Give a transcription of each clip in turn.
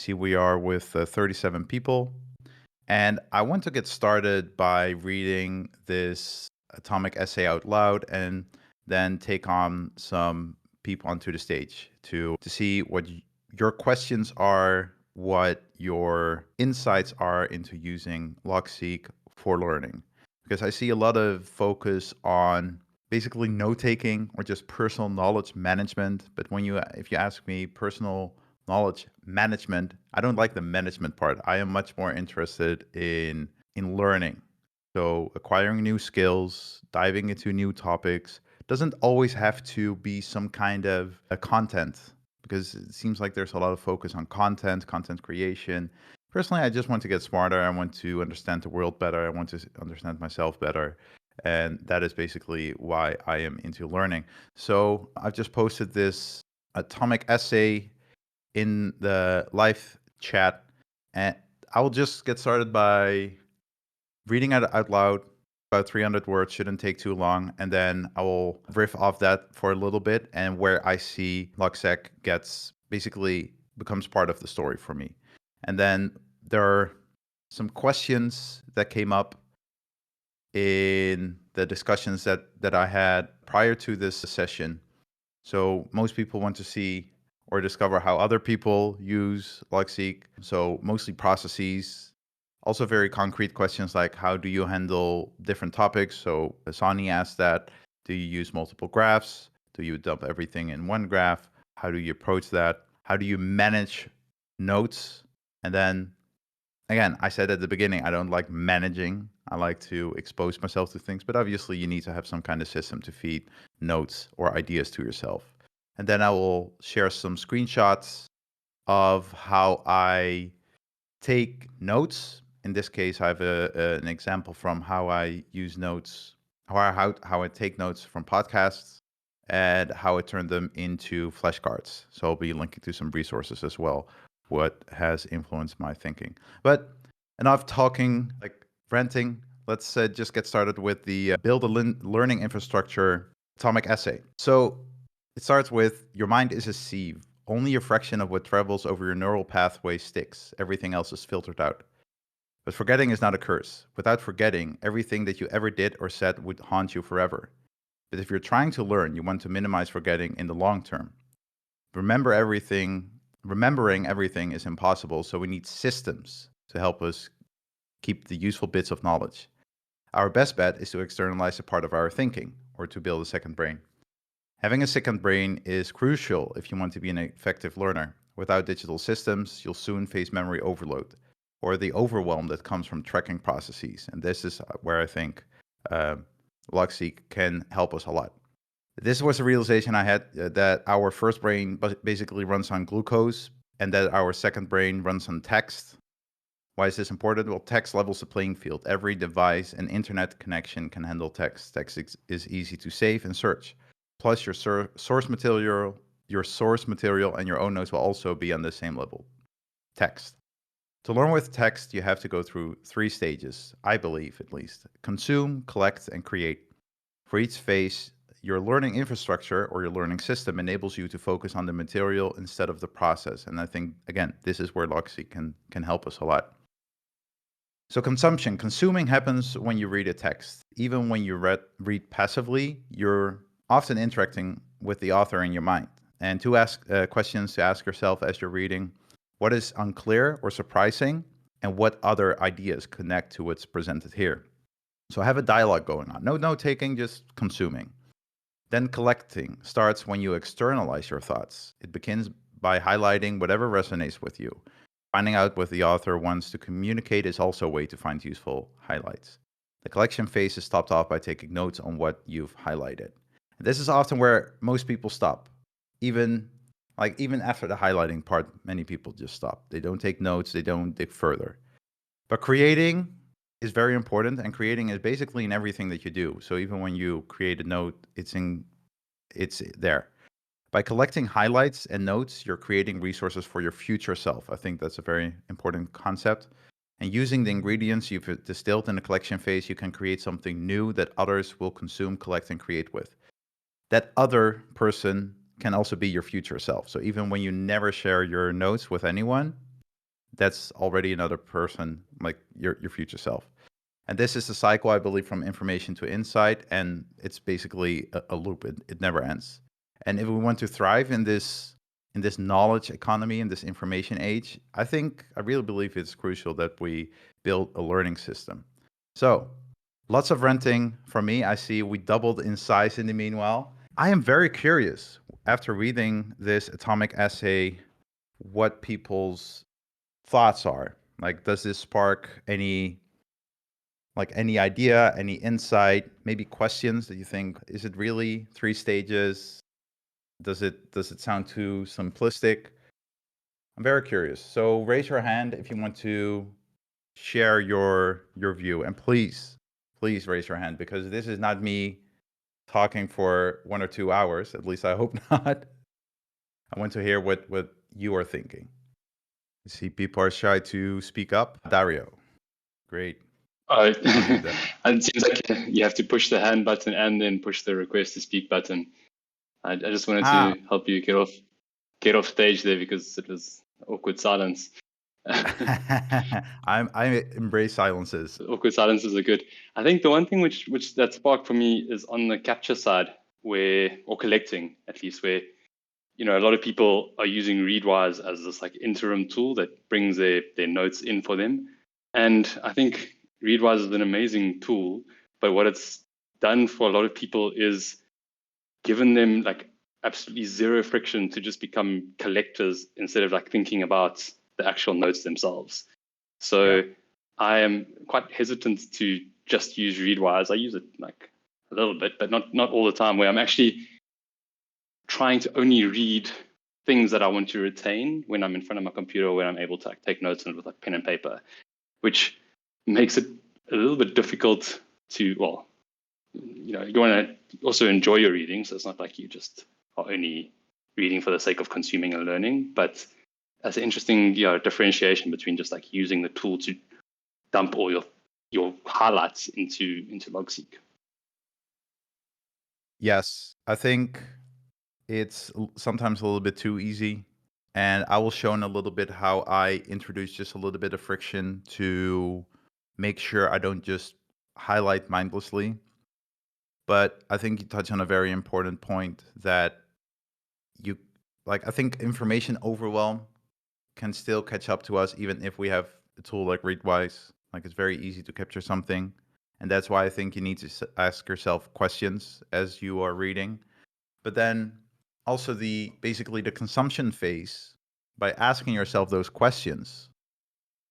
See, we are with 37 people. And I want to get started by reading this atomic essay out loud and then take on some people onto the stage to see what your questions are, what your insights are into using Logseq for learning. Because I see a lot of focus on basically note taking or just personal knowledge management. But if you ask me personal knowledge management, I don't like the management part. I am much more interested in learning. So acquiring new skills, diving into new topics doesn't always have to be some kind of a content, because it seems like there's a lot of focus on content creation. Personally, I just want to get smarter. I want to understand the world better. I want to understand myself better. And that is basically why I am into learning. So I've just posted this atomic essay in the live chat, and I will just get started by reading it out loud. About 300 words, shouldn't take too long, and then I will riff off that for a little bit, and where I see Logseq becomes part of the story for me. And then there are some questions that came up in the discussions that I had prior to this session. So most people want to see or discover how other people use Logseq. So mostly processes, also very concrete questions like how do you handle different topics? So Asani asked that. Do you use multiple graphs? Do you dump everything in one graph? How do you approach that? How do you manage notes? And then again, I said at the beginning, I don't like managing. I like to expose myself to things, but obviously you need to have some kind of system to feed notes or ideas to yourself. And then I will share some screenshots of how I take notes. In this case, I have an example from how I use notes, how I take notes from podcasts and how I turn them into flashcards. So I'll be linking to some resources as well, what has influenced my thinking. But enough talking, like ranting. Let's just get started with the build a learning infrastructure atomic essay. So it starts with your mind is a sieve. Only a fraction of what travels over your neural pathway sticks. Everything else is filtered out. But forgetting is not a curse. Without forgetting, everything that you ever did or said would haunt you forever. But if you're trying to learn, you want to minimize forgetting in the long term. Remembering everything is impossible, so we need systems to help us keep the useful bits of knowledge. Our best bet is to externalize a part of our thinking, or to build a second brain. Having a second brain is crucial if you want to be an effective learner. Without digital systems, you'll soon face memory overload, or the overwhelm that comes from tracking processes. And this is where I think Logseq can help us a lot. This was a realization I had, that our first brain basically runs on glucose and that our second brain runs on text. Why is this important? Well, text levels the playing field. Every device and internet connection can handle text. Text is easy to save and search. Plus, your source material and your own notes will also be on the same level. Text. To learn with text, you have to go through 3 stages, I believe at least: consume, collect, and create. For each phase, your learning infrastructure or your learning system enables you to focus on the material instead of the process. And I think, again, this is where Logseq can help us a lot. So consuming happens when you read a text. Even when you read passively, you're often interacting with the author in your mind. And 2 questions to ask yourself as you're reading: what is unclear or surprising, and what other ideas connect to what's presented here? So have a dialogue going on. No note taking, just consuming. Then collecting starts when you externalize your thoughts. It begins by highlighting whatever resonates with you. Finding out what the author wants to communicate is also a way to find useful highlights. The collection phase is topped off by taking notes on what you've highlighted. And this is often where most people stop. Even after the highlighting part, many people just stop. They don't take notes, they don't dig further. But creating is very important, and creating is basically in everything that you do. So even when you create a note, it's there. By collecting highlights and notes, you're creating resources for your future self. I think that's a very important concept. And using the ingredients you've distilled in the collection phase, you can create something new that others will consume, collect, and create with. That other person can also be your future self. So even when you never share your notes with anyone, that's already another person, like your future self. And this is the cycle, I believe, from information to insight, and it's basically a loop. It never ends. And if we want to thrive in this knowledge economy, in this information age, I really believe it's crucial that we build a learning system. So, lots of renting from me. I see we doubled in size in the meanwhile. I am very curious after reading this atomic essay what people's thoughts are. Like, does this spark any idea, any insight, maybe questions that you think, is it really 3 stages? Does it sound too simplistic? I'm very curious. So raise your hand if you want to share your view, and please raise your hand, because this is not me talking for 1 or 2 hours. At least I hope not. I want to hear what you are thinking. I see people are shy to speak up. Dario, great. Oh, I'll do that. it seems like you have to push the hand button and then push the request to speak button. I just wanted Ah, to help you get off stage there because it was awkward silence. I embrace silences. Awkward silences are good. I think the one thing which that sparked for me is on the capture side, or collecting at least, where a lot of people are using Readwise as this like interim tool that brings their notes in for them. And I think Readwise is an amazing tool, but what it's done for a lot of people is given them like absolutely zero friction to just become collectors instead of like thinking about the actual notes themselves. So Yeah. I am quite hesitant to just use Readwise. I use it like a little bit, but not all the time, where I'm actually trying to only read things that I want to retain when I'm in front of my computer, when I'm able to like, take notes with like pen and paper, which makes it a little bit difficult to, well, you want to also enjoy your reading. So it's not like you just are only reading for the sake of consuming and learning, but that's an interesting differentiation between just like using the tool to dump all your highlights into Logseq. Yes, I think it's sometimes a little bit too easy. And I will show in a little bit how I introduce just a little bit of friction to make sure I don't just highlight mindlessly. But I think you touch on a very important point that you I think information overwhelm can still catch up to us even if we have a tool like Readwise. Like, it's very easy to capture something. And that's why I think you need to ask yourself questions as you are reading. But then also basically the consumption phase, by asking yourself those questions,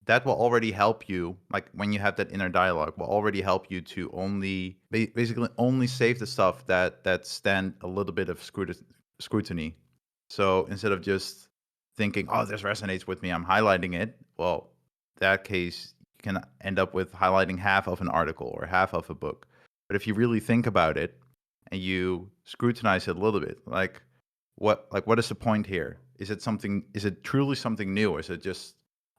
that will already help you, like when you have that inner dialogue, will already help you to basically only save the stuff that stand a little bit of scrutiny. So instead of just thinking, oh, this resonates with me, I'm highlighting it, well, that case, you can end up with highlighting half of an article or half of a book. But if you really think about it and you scrutinize it a little bit, what is the point here? Is it truly something new, or is it just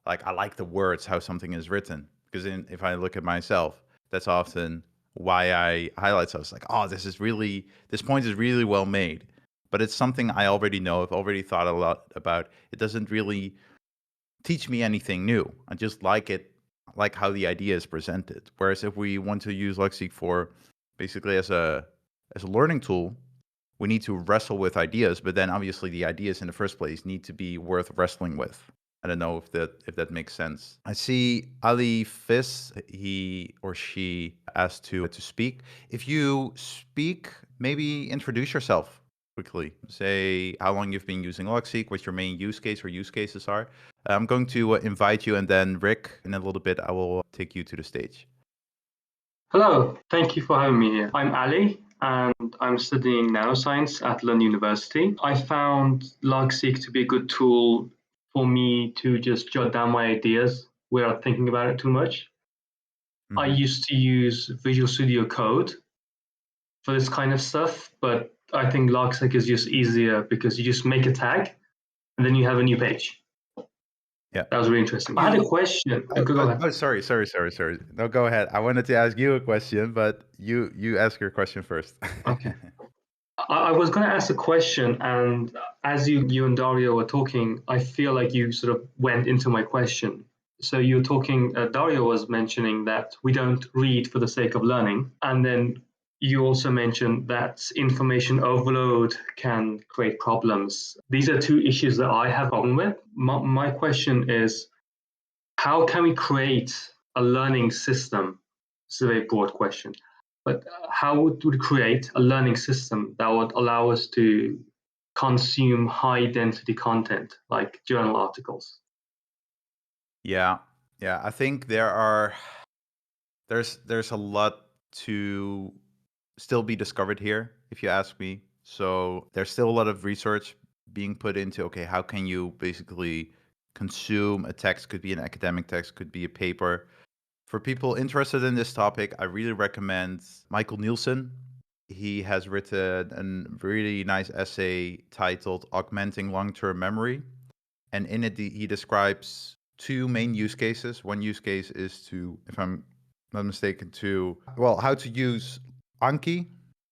like, I like the words, how something is written? Because if I look at myself, that's often why I highlight stuff. It's like, oh, this point is really well made, but it's something I already know. I've already thought a lot about. It doesn't really teach me anything new. I just like it, like how the idea is presented. Whereas if we want to use Logseq for basically as a learning tool, we need to wrestle with ideas, but then obviously the ideas in the first place need to be worth wrestling with. I don't know if that makes sense. I see Ali Fis, he or she asked to speak. If you speak, maybe introduce yourself quickly. Say how long you've been using Logseq, what your main use case or use cases are. I'm going to invite you, and then Rick, in a little bit, I will take you to the stage. Hello, thank you for having me here. I'm Ali, and I'm studying nanoscience at London University. I found Logseq to be a good tool for me to just jot down my ideas without thinking about it too much. I used to use Visual Studio Code for this kind of stuff, but I think Logseq is just easier because you just make a tag and then you have a new page. Yeah. That was really interesting. I had a question. Go ahead. Sorry. No, go ahead. I wanted to ask you a question, but you ask your question first. Okay. I was going to ask a question, and as you and Dario were talking, I feel like you sort of went into my question. So you were talking, Dario was mentioning that we don't read for the sake of learning. And then you also mentioned that information overload can create problems. These are two issues that I have a problem with. My question is, how can we create a learning system? It's a very broad question, but how would we create a learning system that would allow us to consume high density content like journal articles? Yeah, yeah. I think there's a lot to still be discovered here, if you ask me. So there's still a lot of research being put into, okay, how can you basically consume a text? Could be an academic text, could be a paper. For people interested in this topic, I really recommend Michael Nielsen. He has written a really nice essay titled Augmenting Long-Term Memory. And in it, he describes two main use cases. One use case is to, if I'm not mistaken, how to use Anki,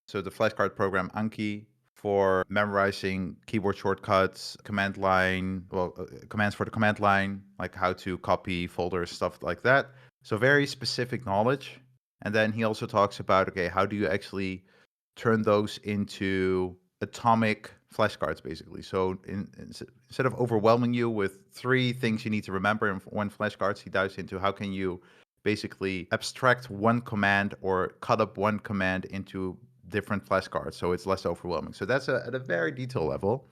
so the flashcard program Anki, for memorizing keyboard shortcuts, commands for the command line, like how to copy folders, stuff like that. So very specific knowledge. And then he also talks about, okay, how do you actually turn those into atomic flashcards, basically. So instead of overwhelming you with 3 things you need to remember in one flashcards, he dives into how can you basically abstract one command or cut up one command into different flashcards so it's less overwhelming. So that's at a very detailed level.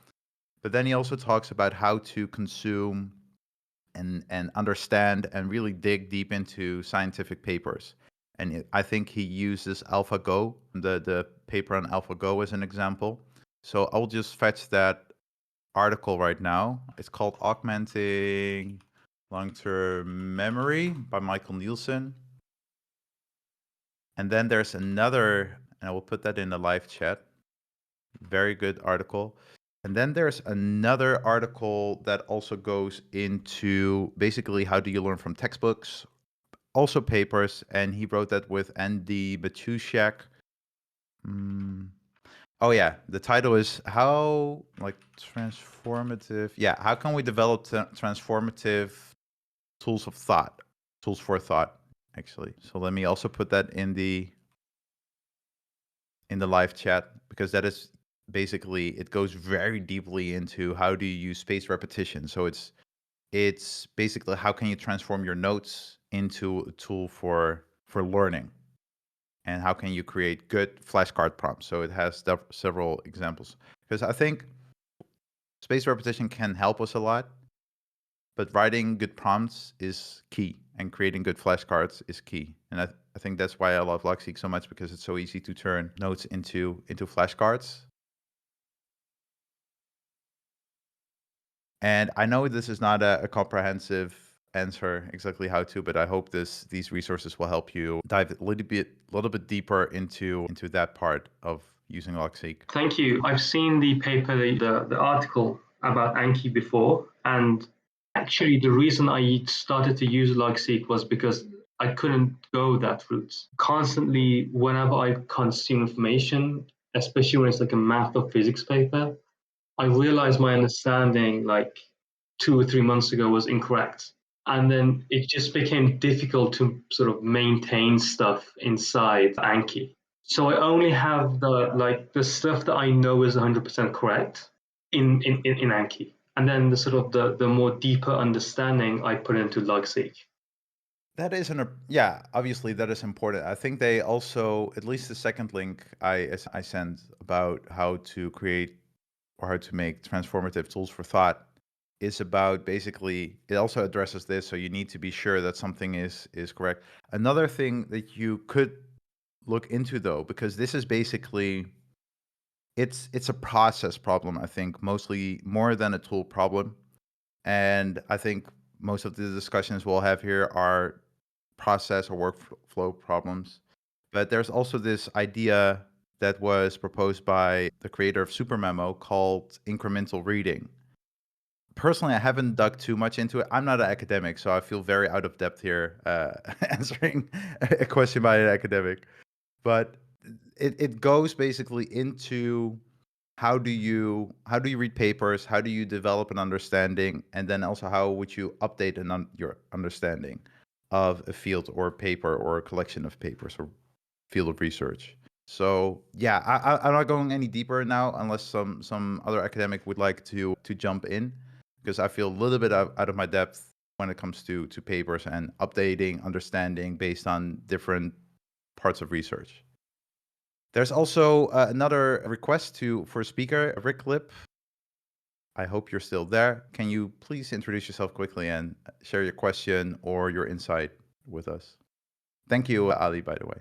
But then he also talks about how to consume and understand and really dig deep into scientific papers. And I think he uses AlphaGo, the paper on AlphaGo as an example. So I'll just fetch that article right now. It's called Augmenting Long-Term Memory by Michael Nielsen. And then there's another, and I will put that in the live chat. Very good article. And then there's another article that also goes into basically how do you learn from textbooks, also papers, and he wrote that with Andy Matuschak. Oh yeah, the title is how transformative. Yeah, how can we develop transformative tools for thought, actually. So let me also put that in the live chat, because that is basically, it goes very deeply into how do you use spaced repetition. So it's basically how can you transform your notes into a tool for learning, and how can you create good flashcard prompts. So it has several examples, because I think spaced repetition can help us a lot, but writing good prompts is key, and creating good flashcards is key. And I think that's why I love Logseq so much, because it's so easy to turn notes into flashcards. And I know this is not a comprehensive answer exactly how to, but I hope these resources will help you dive a little bit deeper into that part of using Logseq. Thank you. I've seen the paper, the article about Anki before, and actually the reason I started to use Logseq was because I couldn't go that route. Constantly, whenever I consume information, especially when it's like a math or physics paper, I realized my understanding like 2 or 3 months ago was incorrect. And then it just became difficult to sort of maintain stuff inside Anki. So I only have the stuff that I know is 100% correct in Anki. And then the sort of the more deeper understanding I put into Logseq. That is obviously that is important. I think they also, at least the second link I sent about how to create or how to make transformative tools for thought is about, basically, it also addresses this. So you need to be sure that something is correct. Another thing that you could look into, though, because this is basically, it's a process problem, I think, mostly more than a tool problem. And I think most of the discussions we'll have here are process or workflow problems. But there's also this idea that was proposed by the creator of SuperMemo called incremental reading. Personally, I haven't dug too much into it. I'm not an academic, so I feel very out of depth here answering a question by an academic. But it goes basically into how do you read papers? How do you develop an understanding? And then also, how would you update your understanding of a field or a paper or a collection of papers or field of research? So yeah, I'm not going any deeper now, unless some other academic would like to jump in, because I feel a little bit out of my depth when it comes to papers and updating understanding based on different parts of research. There's also another request for a speaker, Rick Lip. I hope you're still there. Can you please introduce yourself quickly and share your question or your insight with us? Thank you, Ali, by the way.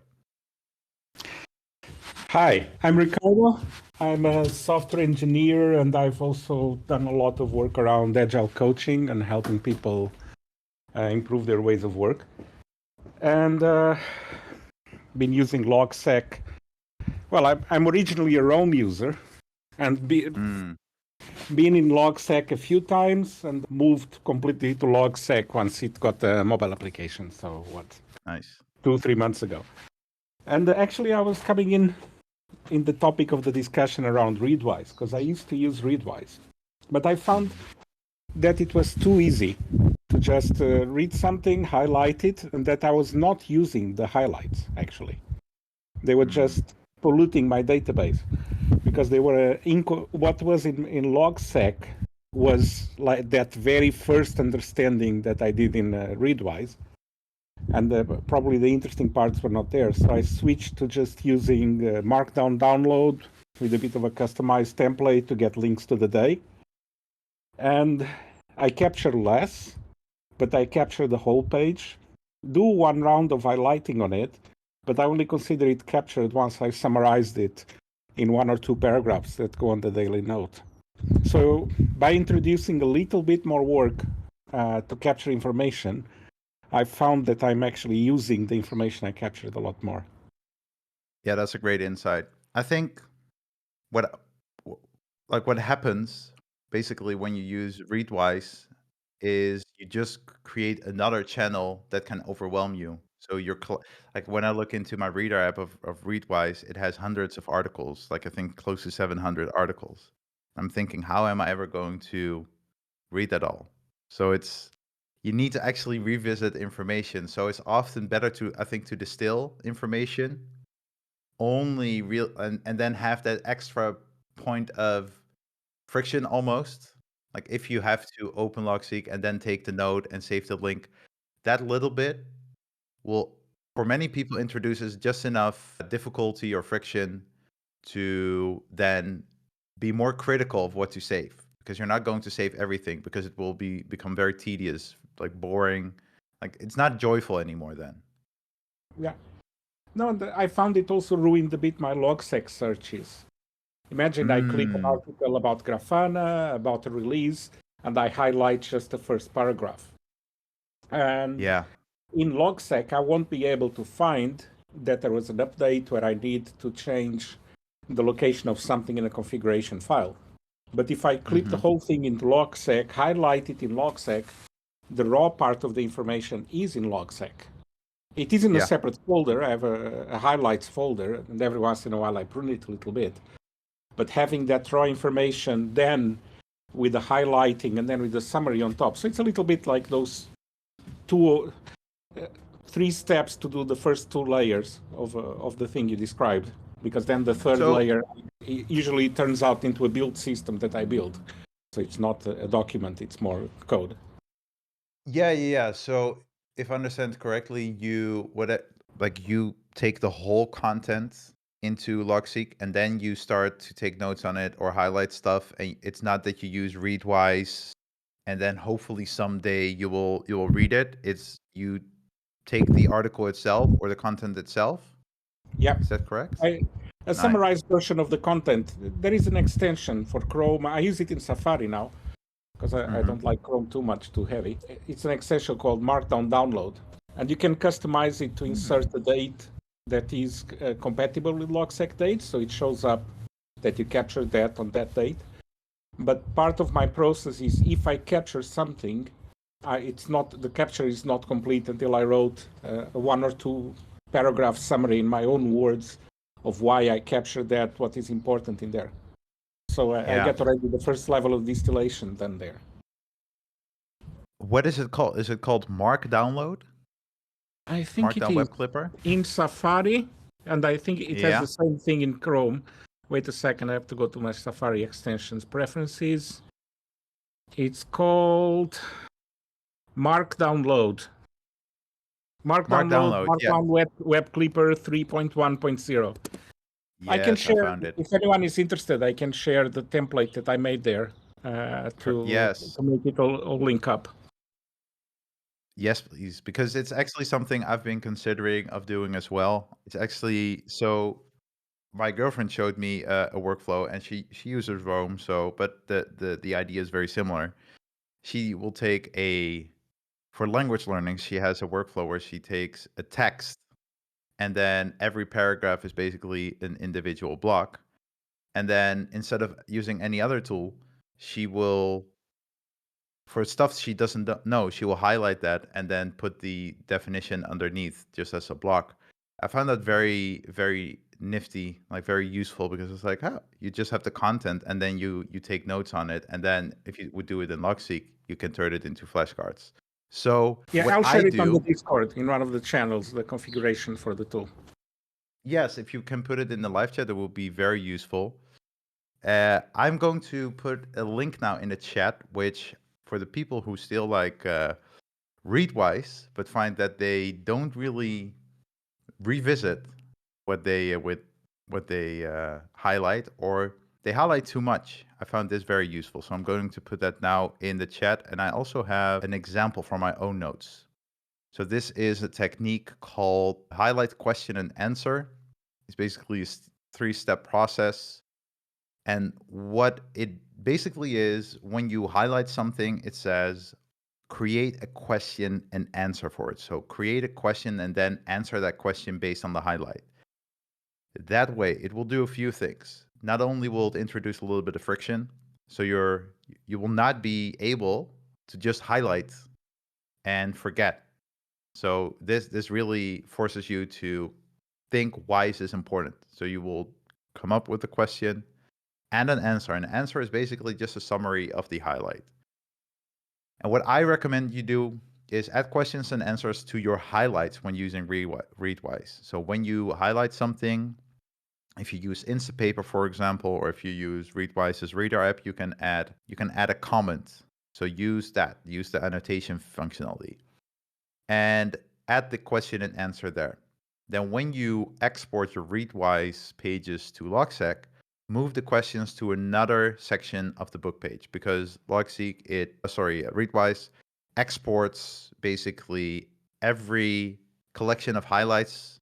Hi, I'm Ricardo. I'm a software engineer, and I've also done a lot of work around agile coaching and helping people improve their ways of work. And been using Logseq. Well, I'm originally a Rome user, and been in Logseq a few times, and moved completely to Logseq once it got a mobile application. So Nice. 2-3 months ago. And actually, I was coming in the topic of the discussion around Readwise, because I used to use Readwise, but I found that it was too easy to just read something, highlight it, and that I was not using the highlights, actually. They were just polluting my database, because they were what was in Logseq was like that very first understanding that I did in Readwise, and probably the interesting parts were not there. So I switched to just using Markdown download with a bit of a customized template to get links to the day. And I capture less, but I capture the whole page, do one round of highlighting on it, but I only consider it captured once I summarized it in 1 or 2 paragraphs that go on the daily note. So by introducing a little bit more work to capture information, I found that I'm actually using the information I captured a lot more. Yeah, that's a great insight. I think what happens basically when you use Readwise is you just create another channel that can overwhelm you. So you're like, when I look into my reader app of Readwise, it has hundreds of articles, like I think close to 700 articles. I'm thinking, how am I ever going to read that all? So you need to actually revisit information. So it's often better to distill information, only real, and then have that extra point of friction almost. Like if you have to open Logseq and then take the note and save the link, that little bit will, for many people, introduces just enough difficulty or friction to then be more critical of what to save, because you're not going to save everything, because it will become very tedious, like boring, like it's not joyful anymore then. Yeah. No, I found it also ruined a bit my Logseq searches. Imagine I click an article about Grafana, about a release, and I highlight just the first paragraph. And in Logseq, I won't be able to find that there was an update where I need to change the location of something in a configuration file. But if I clip the whole thing into Logseq, highlight it in Logseq, the raw part of the information is in Logseq. It is in a separate folder. I have a highlights folder, and every once in a while I prune it a little bit. But having that raw information then with the highlighting and then with the summary on top. So it's a little bit like those 3 steps to do the first 2 layers of the thing you described, because then the third layer usually turns out into a build system that I build. So it's not a document, it's more code. Yeah. So if I understand correctly, you take the whole content into Logseq and then you start to take notes on it or highlight stuff, and it's not that you use Readwise and then hopefully someday you will read it. It's you take the article itself or the content itself. Yeah. Is that correct? A summarized version of the content. There is an extension for Chrome. I use it in Safari now because I don't like Chrome too heavy. It's an extension called Markdown Download, and you can customize it to insert a date that is compatible with Logseq date, so it shows up that you captured that on that date. But part of my process is if I capture something, the capture is not complete until I wrote a 1 or 2 paragraph summary in my own words of why I captured that, what is important in there. So I Yeah. get already the first level of distillation done there. What is it called? Is it called Mark Download? I think it Markdown is Web Clipper? in Safari, and I think it has Yeah. the same thing in Chrome. Wait a second, I have to go to my Safari extensions preferences. It's called Mark Download. Mark Download, Yeah. Markdown Web Clipper 3.1.0. I can Yes, I share, found it. if anyone is interested, I can share the template that I made there Yes. to make it all link up. Yes, please, because it's actually something I've been considering of doing as well. It's actually so my girlfriend showed me a workflow, and she uses Roam. So, but the idea is very similar. She will take for language learning. She has a workflow where she takes a text, and then every paragraph is basically an individual block. And then instead of using any other tool, she will, for stuff she doesn't know, she will highlight that and then put the definition underneath just as a block. I found that very, very nifty, like very useful, because it's like, you just have the content and then you take notes on it. And then if you would do it in Logseq, you can turn it into flashcards. So Yeah, what I'll share I it on the do, Discord in one of the channels, the configuration for the tool. yes, if you can put it in the live chat, it will be very useful. I'm going to put a link now in the chat, which for the people who still like Readwise, but find that they don't really revisit what they highlight, or they highlight too much. I found this very useful, so I'm going to put that now in the chat. And I also have an example from my own notes. So this is a technique called highlight question and answer. It's basically a 3-step process. And what it basically is, when you highlight something, it says create a question and answer for it. So create a question and then answer that question based on the highlight. That way, it will do a few things. Not only will it introduce a little bit of friction, so you will not be able to just highlight and forget. So this really forces you to think, why is this important? So you will come up with a question and an answer. An answer is basically just a summary of the highlight. And what I recommend you do is add questions and answers to your highlights when using Readwise. So when you highlight something, if you use Instapaper, for example, or if you use Readwise's Reader app, you can add a comment. So use the annotation functionality and add the question and answer there. Then when you export your Readwise pages to Logseq, move the questions to another section of the book page, because Readwise exports basically every collection of highlights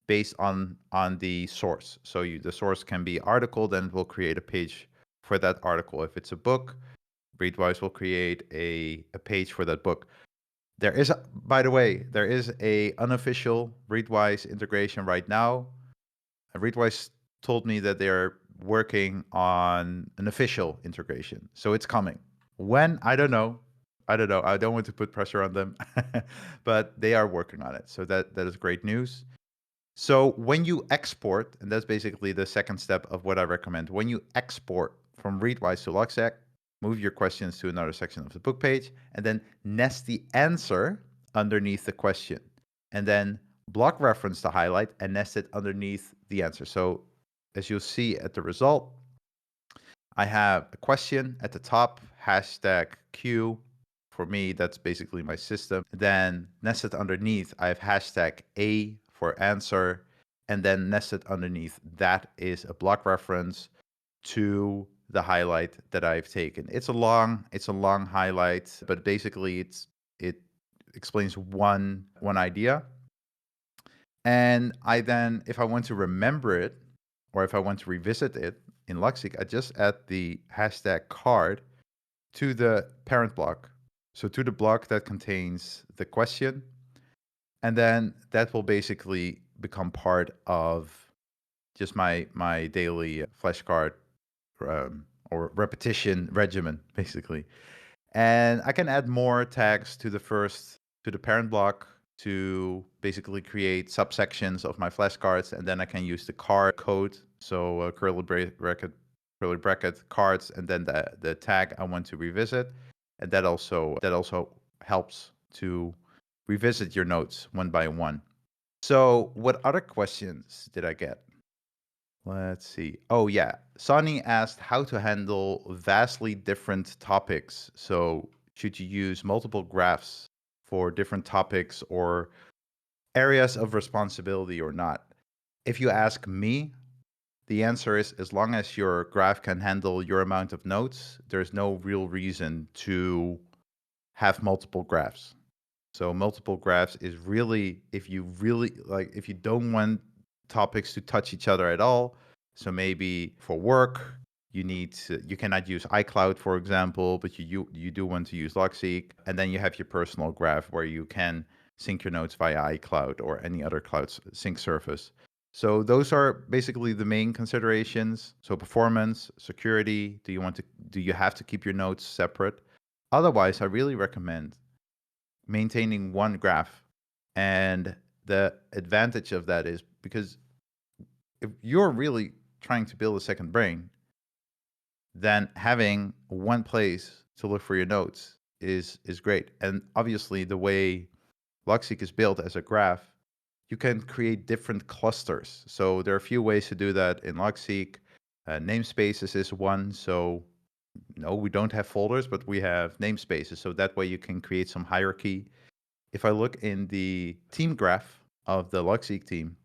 based on the source. So the source can be article, then we'll create a page for that article. If it's a book, Readwise will create a page for that book. By the way, there is a unofficial Readwise integration right now. Readwise told me that they're working on an official integration, so it's coming. When? I don't know. I don't want to put pressure on them, but they are working on it. So that is great news. So when you export, and that's basically the second step of what I recommend, when you export from Readwise to Logseq, move your questions to another section of the book page, and then nest the answer underneath the question. And then block reference the highlight and nest it underneath the answer. So as you'll see at the result, I have a question at the top, #Q. For me, that's basically my system. Then nested underneath, I have #A for answer. And then nested underneath that is a block reference to the highlight that I've taken. It's a long highlight, but basically it explains one idea. And I then, if I want to remember it, or if I want to revisit it in Logseq, I just add the #card to the parent block. So to the block that contains the question. And then that will basically become part of just my daily flashcard or repetition regimen, basically. And I can add more tags to the parent block to basically create subsections of my flashcards, and then I can use the card code, so curly bracket curly bracket, cards, and then the tag I want to revisit. And that also helps to revisit your notes one by one. So what other questions did I get? Let's see. Oh yeah, Sonny asked how to handle vastly different topics. So should you use multiple graphs for different topics or areas of responsibility or not? If you ask me, the answer is as long as your graph can handle your amount of notes, there's no real reason to have multiple graphs. So multiple graphs is really, if you don't want topics to touch each other at all. So maybe for work, you cannot use iCloud, for example, but you do want to use Logseq. And then you have your personal graph where you can sync your notes via iCloud or any other cloud sync service. So those are basically the main considerations. So performance, security, do you have to keep your notes separate? Otherwise, I really recommend maintaining one graph. And the advantage of that is because if you're really trying to build a second brain, then having one place to look for your notes is great. And obviously the way Logseq is built as a graph, you can create different clusters. So there are a few ways to do that in Logseq. Namespaces is one. So no, we don't have folders, but we have namespaces. So that way you can create some hierarchy. If I look in the team graph of the Logseq team,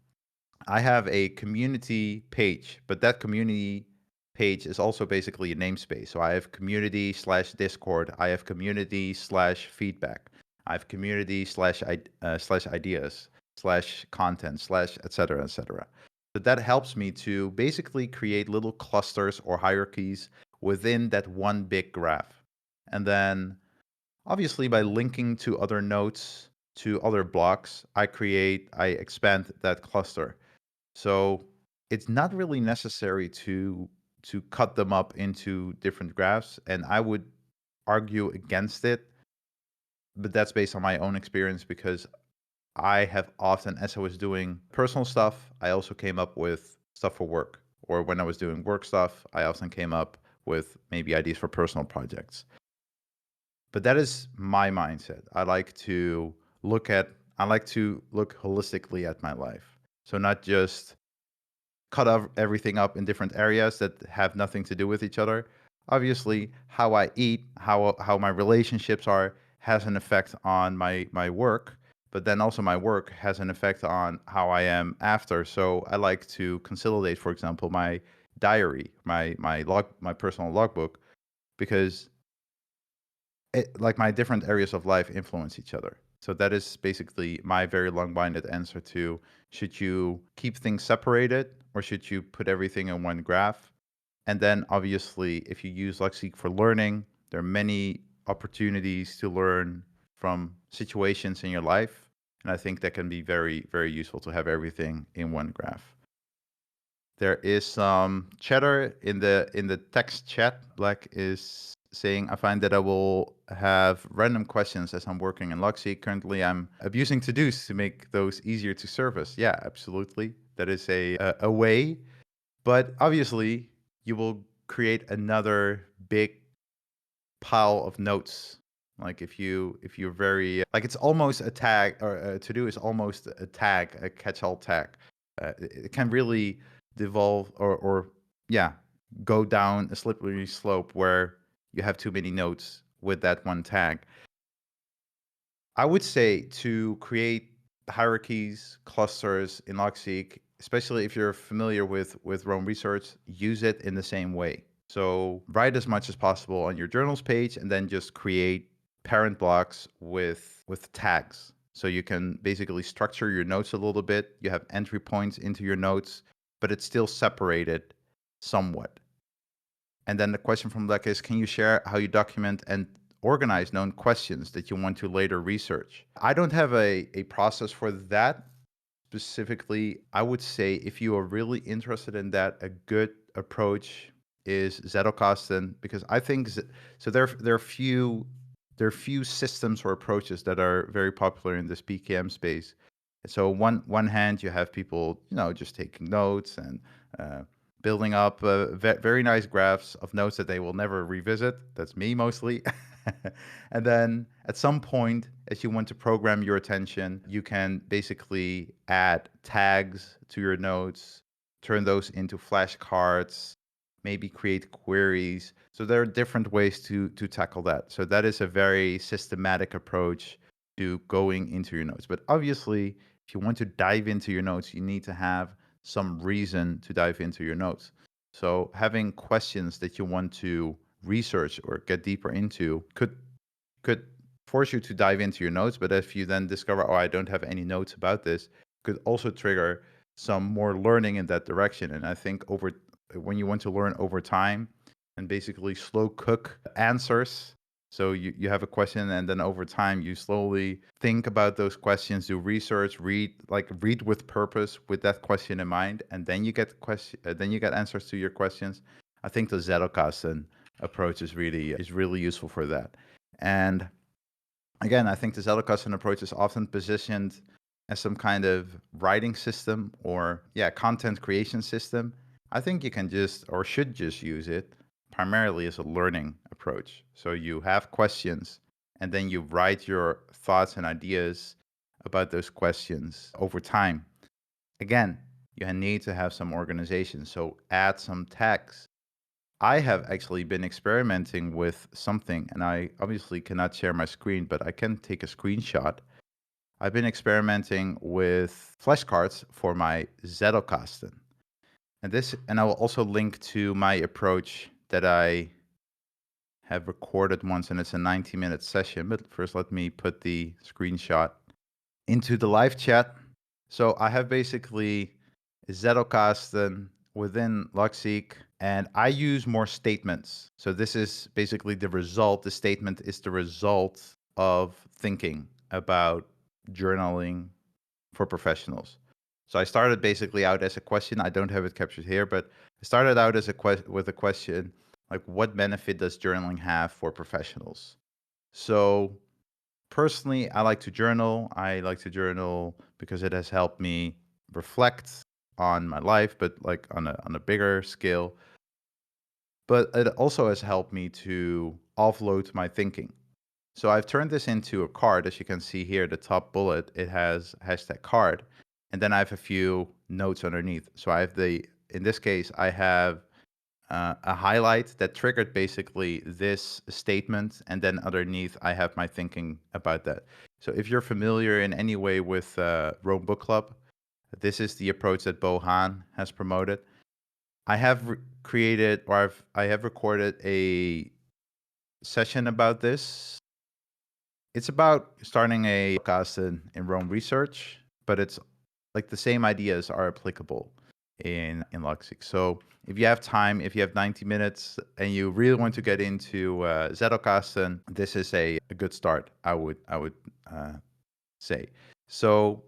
I have a community page, but that community page is also basically a namespace. So I have community/Discord, I have community/feedback, I have community/ideas/content/ et cetera, et cetera. So that helps me to basically create little clusters or hierarchies within that one big graph. And then obviously by linking to other nodes, to other blocks, I expand that cluster. So it's not really necessary to cut them up into different graphs, and I would argue against it, but that's based on my own experience because I have often, as I was doing personal stuff, I also came up with stuff for work. Or when I was doing work stuff, I often came up with maybe ideas for personal projects. But that is my mindset. I like to look holistically at my life. So not just cut everything up in different areas that have nothing to do with each other. Obviously, how I eat, how my relationships are, has an effect on my work, but then also my work has an effect on how I am after. So I like to consolidate, for example, my diary, my personal logbook, because my different areas of life influence each other. So that is basically my very long-winded answer to, should you keep things separated or should you put everything in one graph? And then obviously, if you use Logseq for learning, there are many opportunities to learn from situations in your life. And I think that can be very, very useful to have everything in one graph. There is some chatter in the text chat. Black is saying, I find that I will have random questions as I'm working in Logseq. Currently, I'm abusing to-dos to make those easier to service. Yeah, absolutely. That is a way. But obviously, you will create another big pile of notes. Like if you're very, like it's almost a tag, or a to-do is almost a tag, a catch-all tag. It can really devolve or go down a slippery slope where you have too many notes with that one tag. I would say to create hierarchies, clusters in Logseq, especially if you're familiar with Roam Research, use it in the same way. So write as much as possible on your journals page and then just create parent blocks with tags. So you can basically structure your notes a little bit. You have entry points into your notes, but it's still separated somewhat. And then the question from Lek is, can you share how you document and organize known questions that you want to later research? I don't have a process for that specifically. I would say if you are really interested in that, a good approach is Zettocasten, because I think so. There are few systems or approaches that are very popular in this PKM space. So one hand you have people just taking notes and building up very nice graphs of notes that they will never revisit. That's me mostly. And then at some point, as you want to program your attention, you can basically add tags to your notes, turn those into flashcards, maybe create queries. So there are different ways to tackle that. So that is a very systematic approach to going into your notes. But obviously, if you want to dive into your notes, you need to have some reason to dive into your notes. So having questions that you want to research or get deeper into could force you to dive into your notes. But if you then discover, oh, I don't have any notes about this, could also trigger some more learning in that direction. And I think when you want to learn over time and basically slow cook answers. So you have a question, and then over time you slowly think about those questions, do research, read with purpose with that question in mind, and then you get answers to your questions. I think the Zettocasten approach is really useful for that. And again, I think the Zettocasten approach is often positioned as some kind of writing system or content creation system. I think you can just or should just use it primarily as a learning approach. So you have questions and then you write your thoughts and ideas about those questions over time. Again, you need to have some organization. So add some tags. I have actually been experimenting with something, and I obviously cannot share my screen, but I can take a screenshot. I've been experimenting with flashcards for my Zettocasten. And I will also link to my approach that I have recorded once, and it's a 90-minute session. But first, let me put the screenshot into the live chat. So I have basically Zettocasten within Logseq, and I use more statements. So this is basically the result. The statement is the result of thinking about journaling for professionals. So I started basically out as a question. I don't have it captured here, but I started out as with a question like, what benefit does journaling have for professionals? So personally, I like to journal. I like to journal because it has helped me reflect on my life, but like on a bigger scale. But it also has helped me to offload my thinking. So I've turned this into a card. As you can see here, the top bullet, it has hashtag card. And then I have a few notes underneath. So in this case, I have a highlight that triggered basically this statement. And then underneath, I have my thinking about that. So if you're familiar in any way with Rome Book Club, this is the approach that Bo Han has promoted. I have I have recorded a session about this. It's about starting a podcast in Rome research, but it's like the same ideas are applicable in Logseq. So if you have time, if you have 90 minutes and you really want to get into Zettocasten, this is a good start, I would say. So,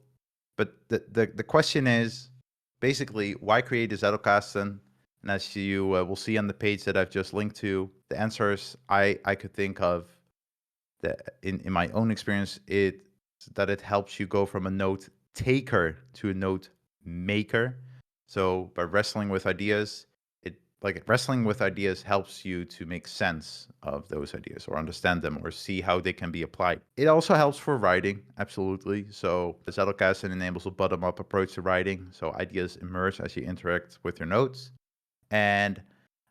but the question is basically, why create a Zettocasten? And as you will see on the page that I've just linked to, the answers I could think of that in my own experience, it helps you go from a note taker to a note maker. So by wrestling with ideas, wrestling with ideas helps you to make sense of those ideas or understand them or see how they can be applied. It also helps for writing, absolutely. So the Zettocasten enables a bottom-up approach to writing. So ideas emerge as you interact with your notes. And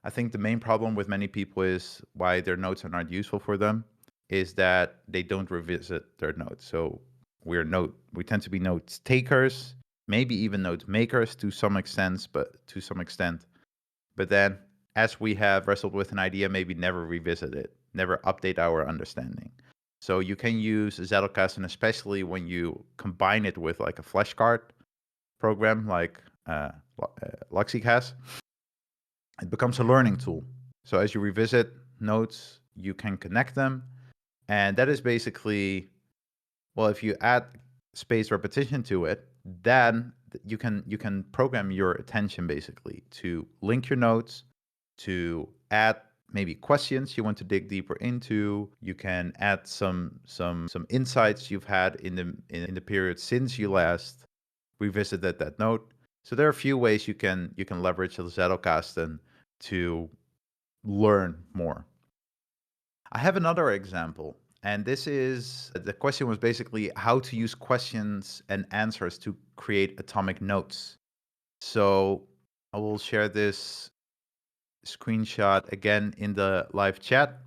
I think the main problem with many people is why their notes are not useful for them is that they don't revisit their notes. So we tend to be note takers, maybe even note makers to some extent, But then as we have wrestled with an idea, maybe never revisit it, never update our understanding. So you can use Zettocasten, especially when you combine it with like a flashcard program like Logseq has. It becomes a learning tool. So as you revisit notes, you can connect them. And that is basically, well, if you add spaced repetition to it, then you can program your attention basically to link your notes, to add maybe questions you want to dig deeper into. You can add some insights you've had in the period since you last revisited that note. So there are a few ways you can leverage the Zettocasten to learn more. I have another example, and this is the question was basically how to use questions and answers to create atomic notes. So I will share this screenshot again in the live chat.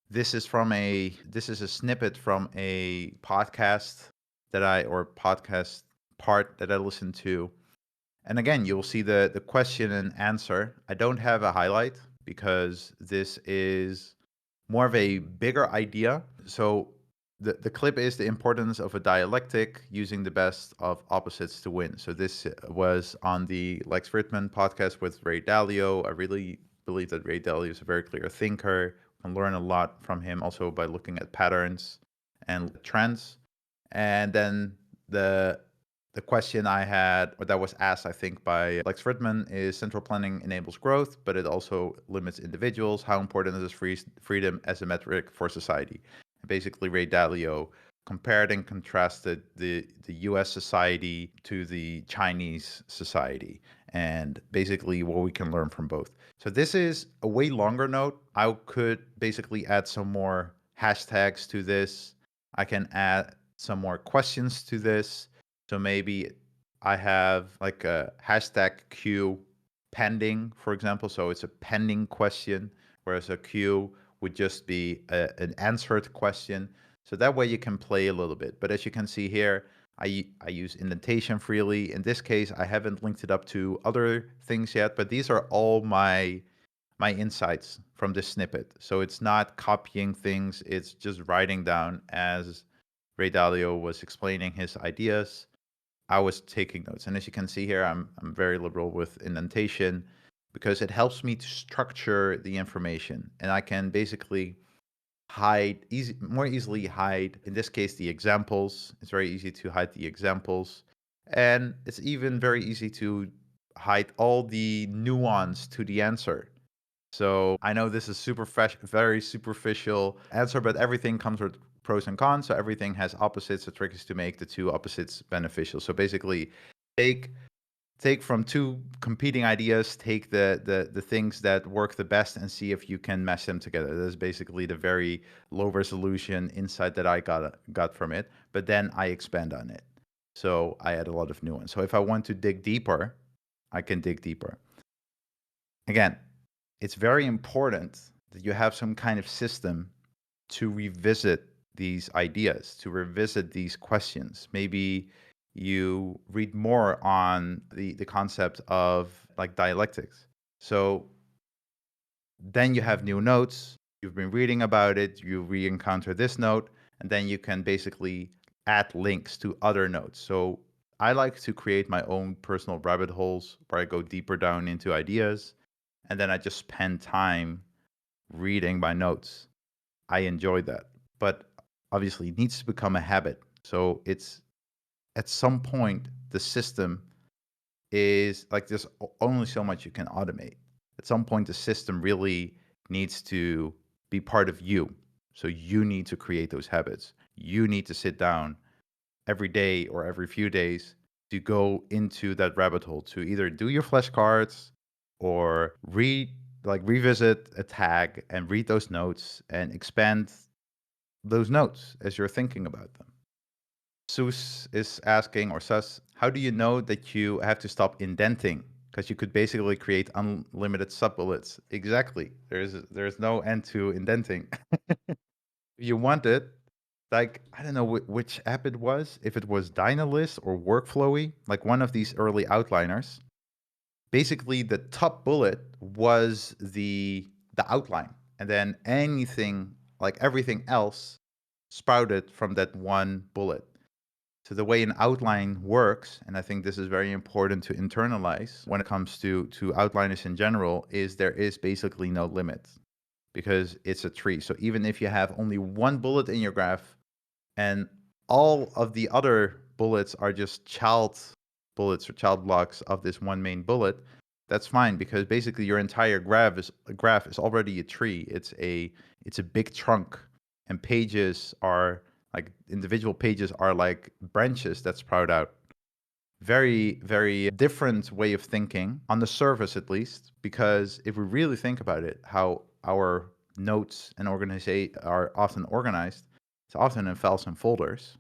This is a snippet from a podcast podcast part that I listened to. And again, you'll see the question and answer. I don't have a highlight because this is more of a bigger idea. So the clip is the importance of a dialectic using the best of opposites to win. So this was on the Lex Fridman podcast with Ray Dalio. I really believe that Ray Dalio is a very clear thinker. Can learn a lot from him also by looking at patterns and trends. And then the question I had, or that was asked, I think, by Lex Fridman, is central planning enables growth, but it also limits individuals. How important is freedom as a metric for society? And basically, Ray Dalio compared and contrasted the U.S. society to the Chinese society, and basically what we can learn from both. So this is a way longer note. I could basically add some more hashtags to this. I can add some more questions to this. So maybe I have like a hashtag Q pending, for example. So it's a pending question, whereas a Q would just be an answered question. So that way you can play a little bit. But as you can see here, I use indentation freely. In this case, I haven't linked it up to other things yet, but these are all my insights from this snippet. So it's not copying things, it's just writing down as Ray Dalio was explaining his ideas. I was taking notes. And as you can see here, I'm very liberal with indentation because it helps me to structure the information. And I can basically more easily hide, in this case, the examples. It's very easy to hide the examples. And it's even very easy to hide all the nuance to the answer. So I know this is very superficial answer, but everything comes with pros and cons. So everything has opposites. The trick is to make the two opposites beneficial. So basically, take from two competing ideas, take the things that work the best and see if you can mesh them together. That's basically the very low resolution insight that I got from it. But then I expand on it. So I add a lot of nuance. So if I want to dig deeper, I can dig deeper. Again, it's very important that you have some kind of system to revisit these ideas, to revisit these questions. Maybe you read more on the concept of like dialectics. So then you have new notes, you've been reading about it, you re-encounter this note, and then you can basically add links to other notes. So I like to create my own personal rabbit holes where I go deeper down into ideas, and then I just spend time reading my notes. I enjoy that. But obviously it needs to become a habit. So it's at some point the system is like there's only so much you can automate. At some point the system really needs to be part of you. So you need to create those habits. You need to sit down every day or every few days to go into that rabbit hole, to either do your flashcards or revisit a tag and read those notes and expand those notes as you're thinking about them. Sus is asking, or Sus, how do you know that you have to stop indenting? Because you could basically create unlimited sub-bullets. Exactly. There's no end to indenting. If you want it, like, I don't know which app it was, if it was Dynalist or Workflowy, like one of these early outliners. Basically, the top bullet was the outline, and then everything else sprouted from that one bullet. So the way an outline works, and I think this is very important to internalize when it comes to outliners in general, is there is basically no limit because it's a tree. So even if you have only one bullet in your graph and all of the other bullets are just child bullets or child blocks of this one main bullet, that's fine because basically your entire graph is already a tree. It's a big trunk, and pages are like individual pages are like branches that sprout out. very, very different way of thinking, on the surface at least, because if we really think about it, how our notes and are often organized, it's often in files and folders.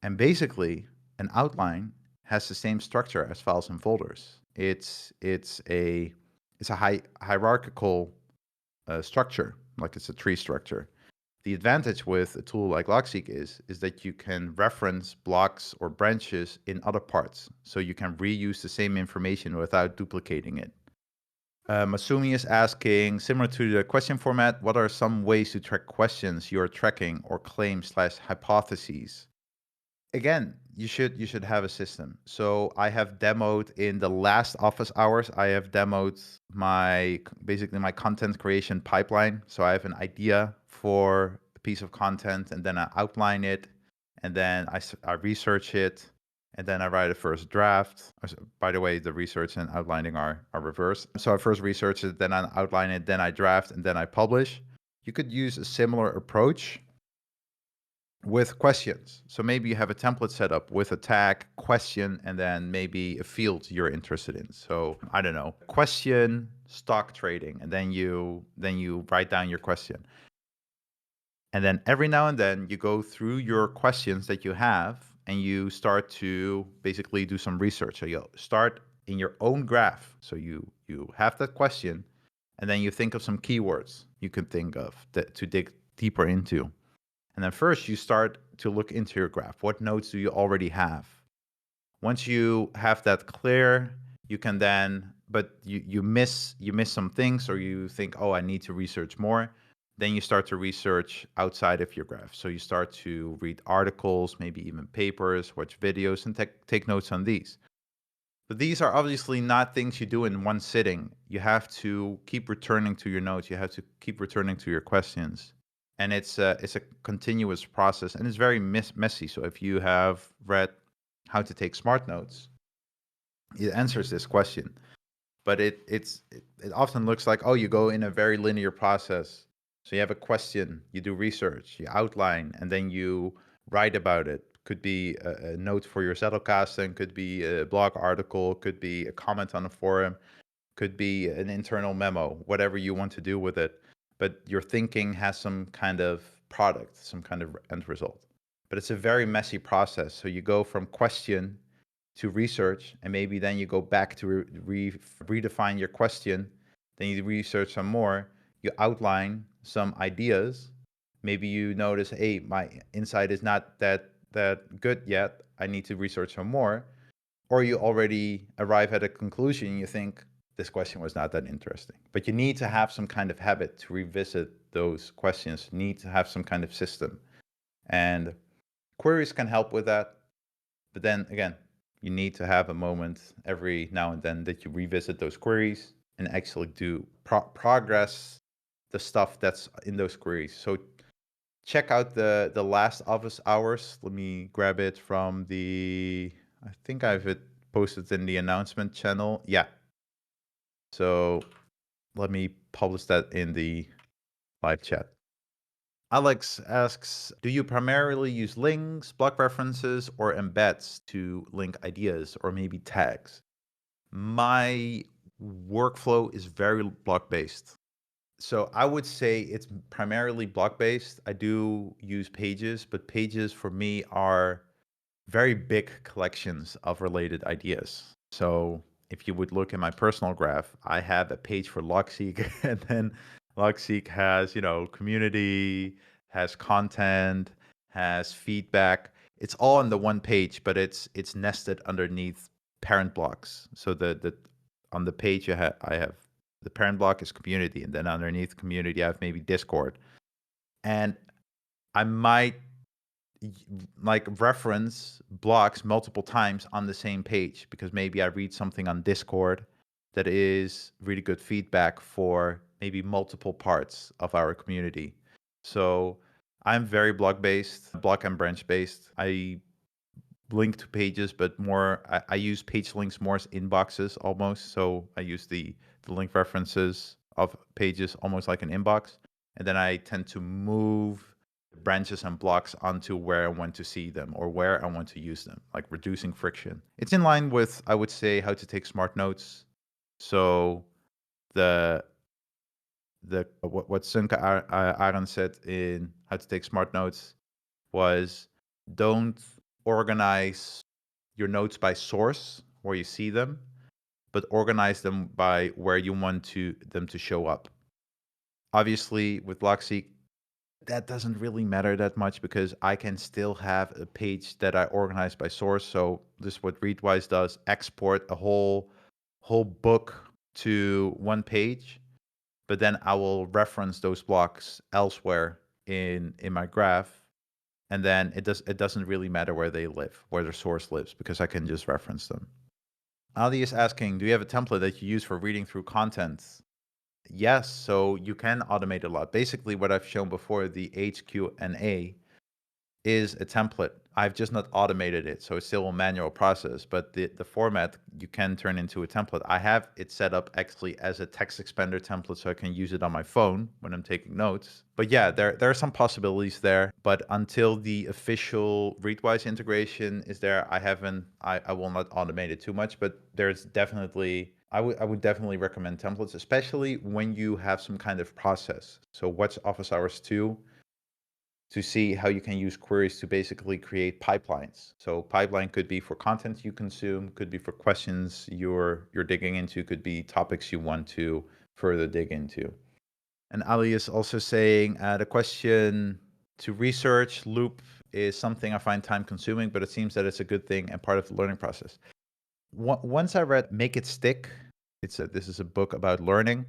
And basically, an outline has the same structure as files and folders. It's a hierarchical structure, like it's a tree structure. The advantage with a tool like Logseq is that you can reference blocks or branches in other parts, so you can reuse the same information without duplicating it. Masumi is asking, similar to the question format, what are some ways to track questions you're tracking or claims/hypotheses? Again, you should have a system. So I have demoed in the last office hours, I have demoed basically my content creation pipeline. So I have an idea for a piece of content, and then I outline it, and then I research it, and then I write a first draft. By the way, the research and outlining are reversed. So I first research it, then I outline it, then I draft, and then I publish. You could use a similar approach with questions. So maybe you have a template set up with a tag, question, and then maybe a field you're interested in. So I don't know, question stock trading, and then you write down your question. And then every now and then you go through your questions that you have and you start to basically do some research. So you'll start in your own graph. So you have that question, and then you think of some keywords you could think of to dig deeper into. And then first you start to look into your graph. What nodes do you already have? Once you have that clear, you can then, but you miss some things, or you think, oh, I need to research more. Then you start to research outside of your graph. So you start to read articles, maybe even papers, watch videos, and take notes on these. But these are obviously not things you do in one sitting. You have to keep returning to your notes. You have to keep returning to your questions. And it's a continuous process, and it's very messy. So if you have read How to Take Smart Notes, it answers this question. But it often looks like, oh, you go in a very linear process. So you have a question, you do research, you outline, and then you write about it. Could be a note for your Zettocasten, could be a blog article, could be a comment on a forum, could be an internal memo, whatever you want to do with it. But your thinking has some kind of product, some kind of end result. But it's a very messy process. So you go from question to research, and maybe then you go back to redefine your question. Then you research some more. You outline some ideas. Maybe you notice, hey, my insight is not that good yet. I need to research some more. Or you already arrive at a conclusion and you think, this question was not that interesting. But you need to have some kind of habit to revisit those questions. You need to have some kind of system. And queries can help with that. But then again, you need to have a moment every now and then that you revisit those queries and actually do progress the stuff that's in those queries. So check out the last office hours. Let me grab it from I think I've posted in the announcement channel. Yeah. So let me publish that in the live chat. Alex asks, do you primarily use links, block references, or embeds to link ideas, or maybe tags? My workflow is very block-based. So I would say it's primarily block-based. I do use pages, but pages for me are very big collections of related ideas. So if you would look at my personal graph, I have a page for Logseq, and then Logseq has, community, has content, has feedback. It's all on the one page, but it's nested underneath parent blocks. So on the page I have the parent block is community, and then underneath community I have maybe Discord. And I might reference blocks multiple times on the same page, because maybe I read something on Discord that is really good feedback for maybe multiple parts of our community. So I'm very block and branch based. I link to pages, but more I use page links more as inboxes almost. So I use the link references of pages almost like an inbox, and then I tend to move branches and blocks onto where I want to see them or where I want to use them, like reducing friction. It's in line with, I would say, how to take smart notes. So what Sunke Aron said in How to Take Smart Notes was, don't organize your notes by source where you see them, but organize them by where you want them to show up. Obviously, with Logseq, that doesn't really matter that much because I can still have a page that I organize by source. So this is what Readwise does: export a whole book to one page, but then I will reference those blocks elsewhere in my graph, and then it doesn't really matter where they live, where their source lives, because I can just reference them. Ali is asking, do you have a template that you use for reading through content? Yes, so you can automate a lot. Basically, what I've shown before, the HQ&A, is a template. I've just not automated it, so it's still a manual process, but the format you can turn into a template. I have it set up actually as a text expander template so I can use it on my phone when I'm taking notes. But yeah, there are some possibilities there, but until the official Readwise integration is there, I will not automate it too much, but there's definitely, I would definitely recommend templates, especially when you have some kind of process. So watch Office Hours 2 to see how you can use queries to basically create pipelines. So pipeline could be for content you consume, could be for questions you're digging into, could be topics you want to further dig into. And Ali is also saying the question to research loop is something I find time consuming, but it seems that it's a good thing and part of the learning process. Once I read Make It Stick, this is a book about learning.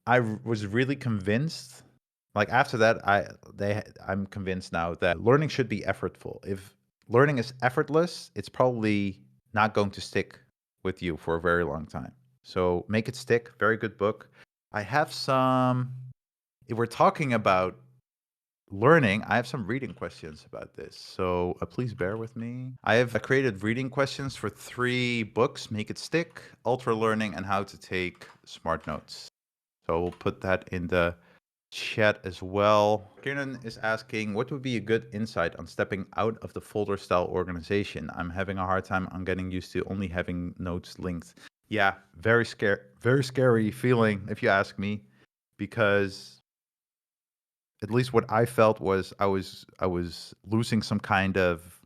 I was really convinced. Like after that, I'm convinced now that learning should be effortful. If learning is effortless, it's probably not going to stick with you for a very long time. So Make It Stick, very good book. I have some, if we're talking about learning, I have some reading questions about this. So please bear with me. I have created reading questions for 3 books: Make It Stick, Ultra Learning, and How to Take Smart Notes. So we'll put that in the chat as well. Kieran is asking, what would be a good insight on stepping out of the folder style organization? I'm having a hard time on getting used to only having notes linked. Yeah, very scary feeling if you ask me, because at least what I felt was I was losing some kind of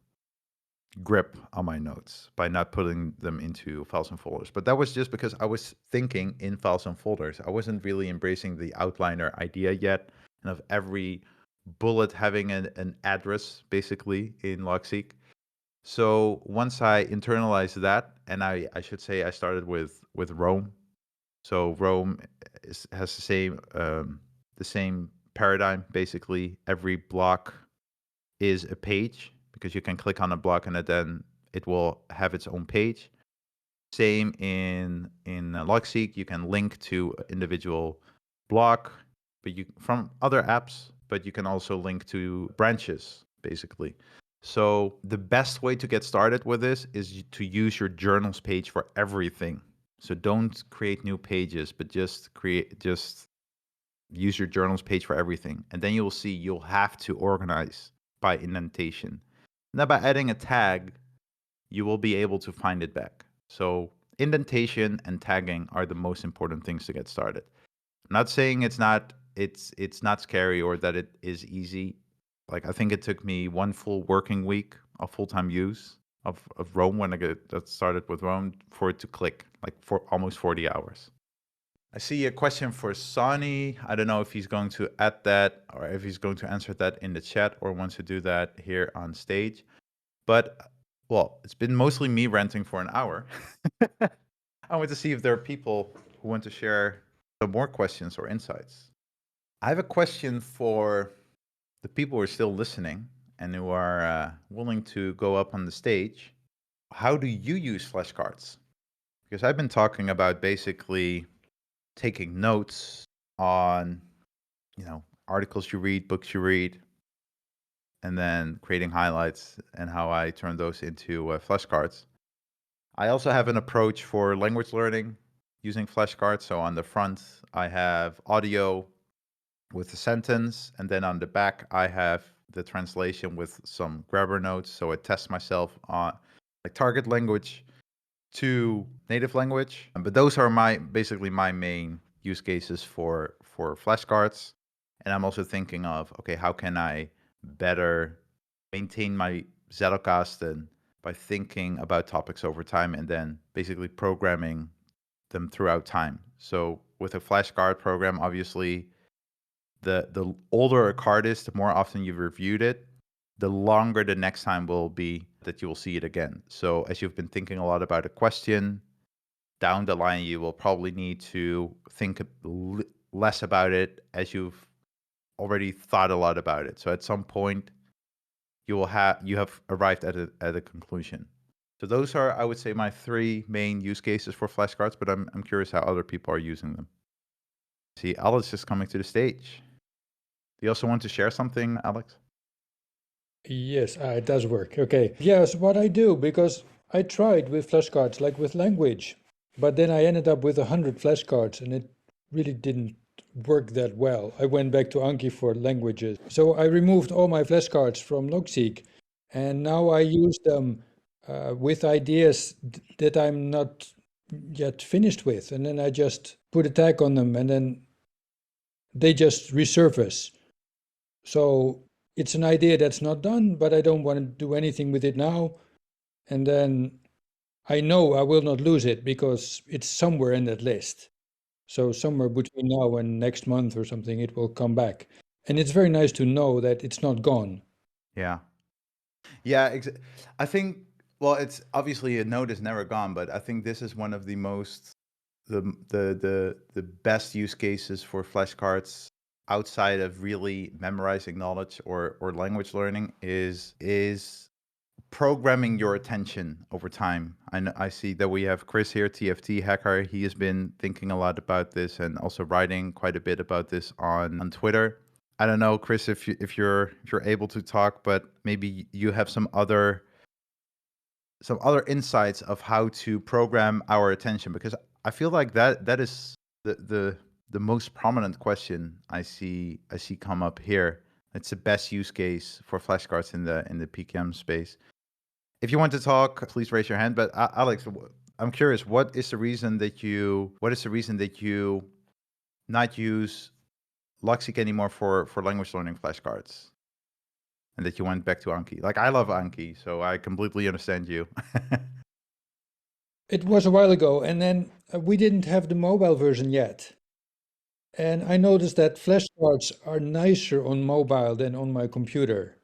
grip on my notes by not putting them into files and folders. But that was just because I was thinking in files and folders. I wasn't really embracing the outliner idea yet, and of every bullet having an address basically in Logseq. So once I internalized that, and I should say I started with Rome. So Rome has the same paradigm basically. Every block is a page, because you can click on a block and then it will have its own page. Same in Logseq, you can link to an individual block, but from other apps, but you can also link to branches basically. So the best way to get started with this is to use your journals page for everything. So don't create new pages, but just use your journals page for everything. And then you'll see you'll have to organize by indentation. Now, by adding a tag, you will be able to find it back. So indentation and tagging are the most important things to get started. I'm not saying it's not scary or that it is easy. Like I think it took me 1 full working week of full-time use of Rome when I got started with Rome for it to click, like for almost 40 hours. I see a question for Sonny. I don't know if he's going to add that or if he's going to answer that in the chat or wants to do that here on stage. But, well, it's been mostly me ranting for an hour. I want to see if there are people who want to share some more questions or insights. I have a question for the people who are still listening and who are willing to go up on the stage. How do you use flashcards? Because I've been talking about basically taking notes on, articles you read, books you read, and then creating highlights and how I turn those into flashcards. I also have an approach for language learning using flashcards. So on the front, I have audio with a sentence, and then on the back I have the translation with some grabber notes, so I test myself on like target language to native language. But those are basically my main use cases for flashcards. And I'm also thinking of, okay, how can I better maintain my Zettocasten by thinking about topics over time and then basically programming them throughout time. So with a flashcard program, obviously the older a card is, the more often you've reviewed it, the longer the next time will be that you will see it again. So as you've been thinking a lot about a question, down the line you will probably need to think less about it as you've already thought a lot about it. So at some point you have arrived at a conclusion. So those are, I would say, my three main use cases for flashcards, but I'm curious how other people are using them. See, Alex is coming to the stage. Do you also want to share something, Alex? Yes, it does work. Okay. Yes, what I do, because I tried with flashcards, like with language, but then I ended up with 100 flashcards and it really didn't work that well. I went back to Anki for languages. So I removed all my flashcards from Logseq and now I use them with ideas that I'm not yet finished with. And then I just put a tag on them and then they just resurface. So it's an idea that's not done, but I don't want to do anything with it now. And then I know I will not lose it because it's somewhere in that list. So somewhere between now and next month or something, it will come back. And it's very nice to know that it's not gone. Yeah. Yeah, I think, well, it's obviously a note is never gone, but I think this is one of the most the best use cases for flashcards outside of really memorizing knowledge or language learning is programming your attention over time. I see that we have Chris here, TFT hacker. He has been thinking a lot about this and also writing quite a bit about this on Twitter. I don't know, Chris, if you're able to talk, but maybe you have some other insights of how to program our attention, because I feel like that is the most prominent question I see come up here. It's the best use case for flashcards in the PKM space. If you want to talk, please raise your hand. But Alex, I'm curious, what is the reason that you not use Logseq anymore for language learning flashcards, and that you went back to Anki? Like, I love Anki, so I completely understand you. It was a while ago, and then we didn't have the mobile version yet. And I noticed that flashcards are nicer on mobile than on my computer.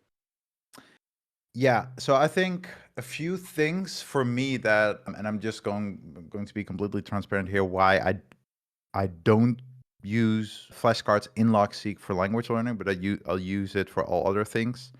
Yeah, so I think a few things for me that, and I'm just going to be completely transparent here, why I don't use flashcards in Logseq for language learning, but I'll use it for all other things.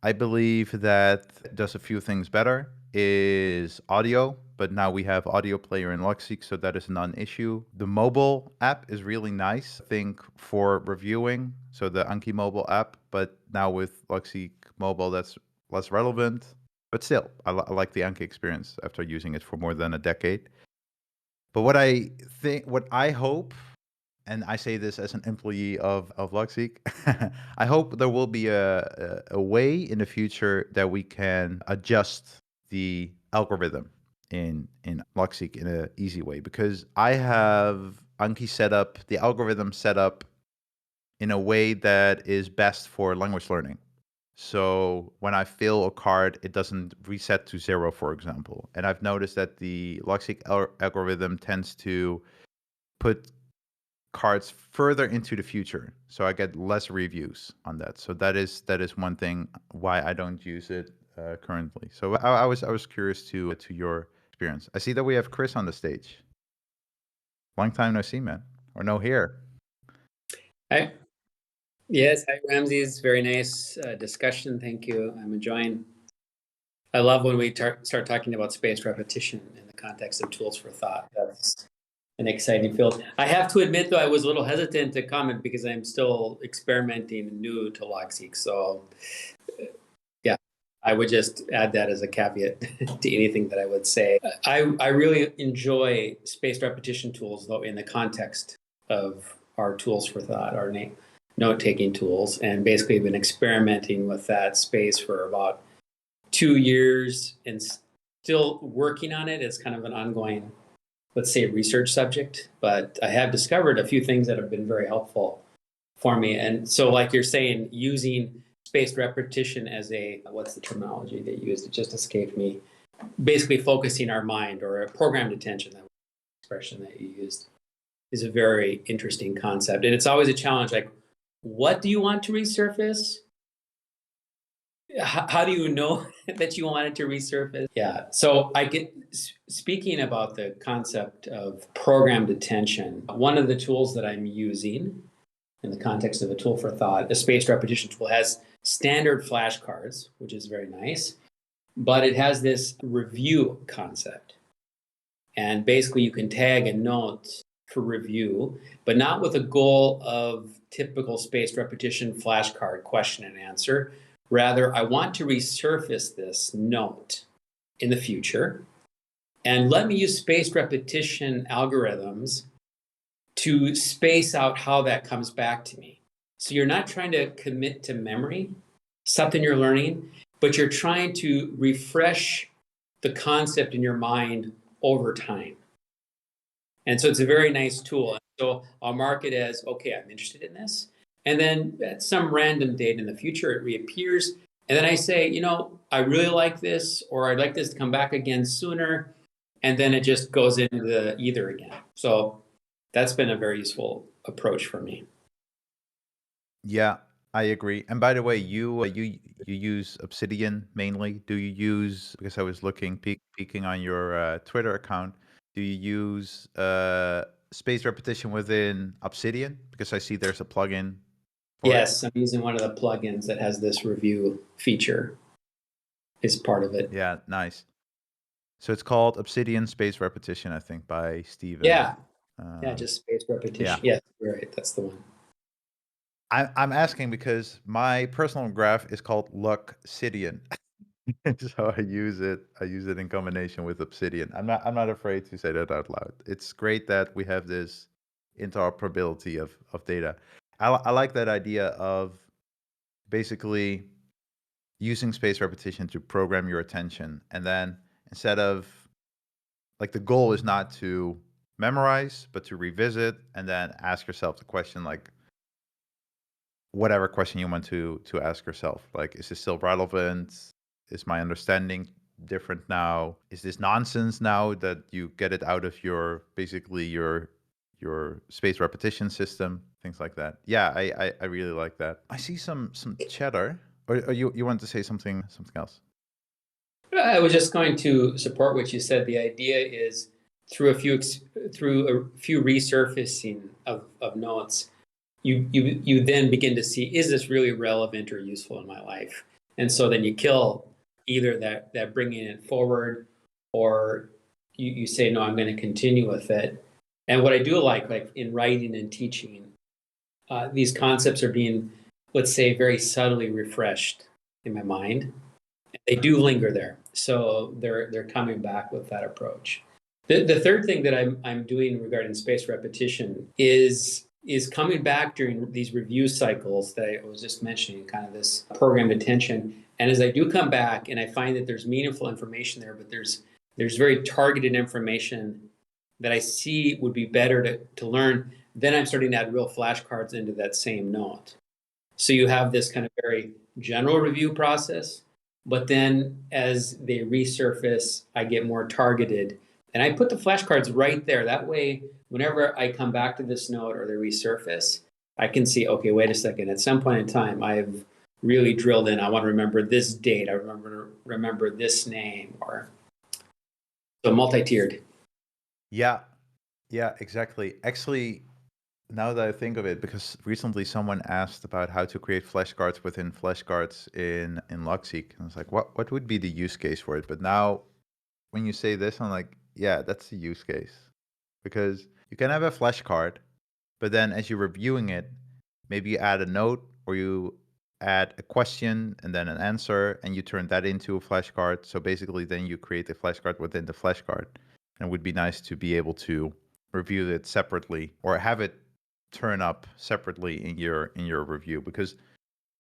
I believe that it does a few things better is audio, but now we have audio player in Logseq, so that is a non-issue. The mobile app is really nice, I think, for reviewing, so the Anki Mobile app, but now with Logseq Mobile, that's less relevant. But still, I like the Anki experience after using it for more than a decade. But what I hope, and I say this as an employee of Logseq, I hope there will be a way in the future that we can adjust the algorithm in Logseq in an easy way, because I have Anki set up, the algorithm set up in a way that is best for language learning. So when I fill a card, it doesn't reset to 0, for example. And I've noticed that the Logseq algorithm tends to put cards further into the future, so I get less reviews on that. So that is one thing why I don't use it currently. So I was curious to your experience. I see that we have Chris on the stage. Long time no see, man, or no here. Hi. Yes, hi Ramses. Very nice discussion. Thank you. I'm enjoying. I love when we start talking about spaced repetition in the context of tools for thought. That's an exciting field. I have to admit, though, I was a little hesitant to comment because I'm still experimenting and new to Logseq. So, yeah, I would just add that as a caveat to anything that I would say. I really enjoy spaced repetition tools, though, in the context of our tools for thought, our note-taking tools, and basically been experimenting with that space for about 2 years and still working on it. It's kind of an ongoing, let's say, research subject, but I have discovered a few things that have been very helpful for me. And so, like you're saying, using spaced repetition as what's the terminology they used? It just escaped me. Basically focusing our mind, or a programmed attention, that expression that you used, is a very interesting concept. And it's always a challenge, like, what do you want to resurface? How do you know that you want it to resurface? Yeah. So speaking about the concept of programmed attention, one of the tools that I'm using in the context of a tool for thought, a spaced repetition tool, has standard flashcards, which is very nice, but it has this review concept. And basically you can tag a note for review, but not with a goal of typical spaced repetition flashcard question and answer. Rather, I want to resurface this note in the future, and let me use spaced repetition algorithms to space out how that comes back to me. So you're not trying to commit to memory, something you're learning, but you're trying to refresh the concept in your mind over time. And so it's a very nice tool. So I'll mark it as, okay, I'm interested in this. And then at some random date in the future, it reappears. And then I say, I really like this, or I'd like this to come back again sooner. And then it just goes into the either again. So that's been a very useful approach for me. Yeah, I agree. And by the way, you use Obsidian mainly. Do you use, because I was peeking on your Twitter account, do you use spaced repetition within Obsidian? Because I see there's a plugin for it. Yes, I'm using one of the plugins that has this review feature. Is part of it. Yeah, nice. So it's called Obsidian Spaced Repetition, I think, by Steven. Yeah, just spaced repetition. Yeah. Yes, you're right. That's the one. I'm asking because my personal graph is called Logseq. So I use it in combination with Obsidian. I'm not afraid to say that out loud. It's great that we have this interoperability of data. I like that idea of basically using spaced repetition to program your attention, and then instead of, like, the goal is not to memorize, but to revisit and then ask yourself the question, like, whatever question you want to ask yourself, like, is this still relevant? Is my understanding different now? Is this nonsense now that you get it out of your spaced repetition system? Things like that. Yeah, I really like that. I see some chatter. Or you want to say something else? I was just going to support what you said. The idea is through a few resurfacing of notes, you then begin to see, is this really relevant or useful in my life? And so then you kill either that bringing it forward, or you say, no, I'm going to continue with it. And what I do like in writing and teaching, these concepts are being, let's say, very subtly refreshed in my mind. They do linger there, so they're coming back with that approach. The third thing that I'm doing regarding spaced repetition is coming back during these review cycles that I was just mentioning, kind of this programmed attention. And as I do come back and I find that there's meaningful information there, but there's very targeted information that I see would be better to learn, then I'm starting to add real flashcards into that same note. So you have this kind of very general review process, but then as they resurface, I get more targeted. And I put the flashcards right there. That way, whenever I come back to this note or they resurface, I can see, okay, wait a second. At some point in time, I've really drilled in. I want to remember this date. I remember this name, or so multi-tiered. Yeah, exactly. Actually, now that I think of it, because recently someone asked about how to create flashcards within flashcards in Logseq, and I was like, what would be the use case for it? But now, when you say this, I'm like, yeah, that's the use case, because you can have a flashcard, but then as you're reviewing it, maybe you add a note, or you add a question and then an answer, and you turn that into a flashcard. So basically, then you create a flashcard within the flashcard. And it would be nice to be able to review it separately, or have it turn up separately in your review, because,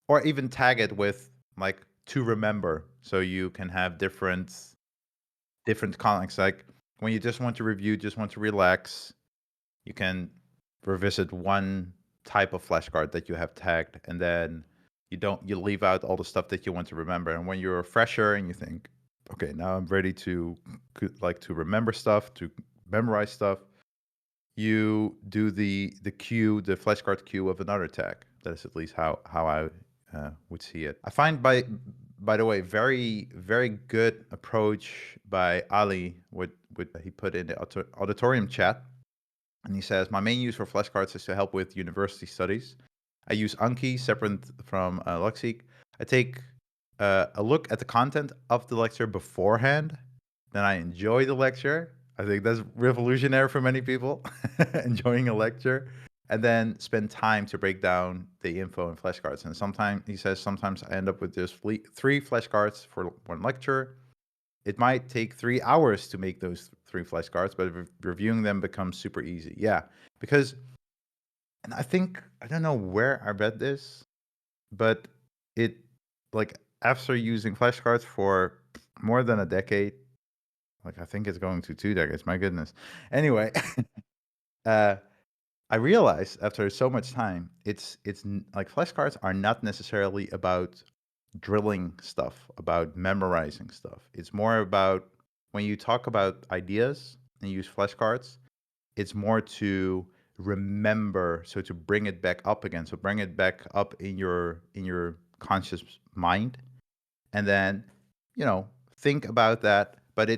or even tag it with like to remember, so you can have different contexts. Like when you just want to review, just want to relax, you can revisit one type of flashcard that you have tagged, and then you leave out all the stuff that you want to remember. And when you're a fresher and you think, okay, now I'm ready to remember stuff, to memorize stuff, you do the flashcard queue of another tag. That is at least how I would see it. I find, by the way, very, very good approach by Ali, what he put in the auditorium chat. And he says, my main use for flashcards is to help with university studies. I use Anki, separate from Logseq. I take a look at the content of the lecture beforehand. Then I enjoy the lecture. I think that's revolutionary for many people, enjoying a lecture. And then spend time to break down the info in flashcards. And sometimes, he says, sometimes I end up with just 3 flashcards for one lecture. It might take 3 hours to make those 3 flashcards, but reviewing them becomes super easy. Yeah, because, and I think, I don't know where I read this, but it, like, after using flashcards for more than a decade, like I think it's going to 2 decades, my goodness. Anyway, I realized after so much time, it's like flashcards are not necessarily about drilling stuff, about memorizing stuff. It's more about, when you talk about ideas and use flashcards, it's more to remember, so to bring it back up again, so bring it back up in your conscious mind, and then think about that. But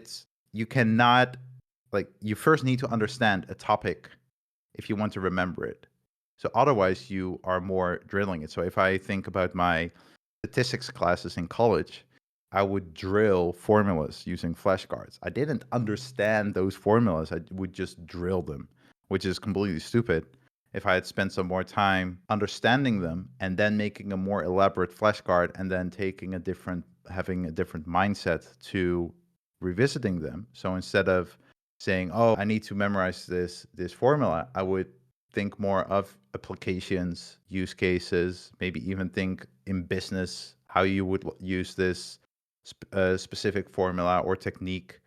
you cannot, like, you first need to understand a topic if you want to remember it. So otherwise you are more drilling it. So if I think about my statistics classes in college, I would drill formulas using flashcards. I didn't understand those formulas. I would just drill them, which is completely stupid. If I had spent some more time understanding them and then making a more elaborate flashcard, and then having a different mindset to revisiting them. So instead of saying, oh, I need to memorize this formula, I would think more of applications, use cases, maybe even think in business how you would use this specific formula or technique.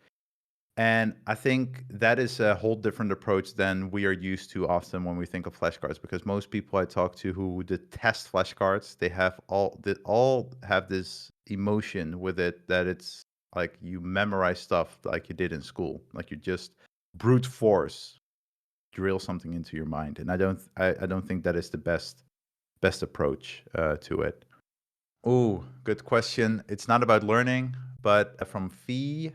And I think that is a whole different approach than we are used to often when we think of flashcards, because most people I talk to who detest flashcards, they all have this emotion with it, that it's like you memorize stuff like you did in school, like you just brute force drill something into your mind. And I don't think that is the best approach to it. Oh, good question. It's not about learning, but from Fee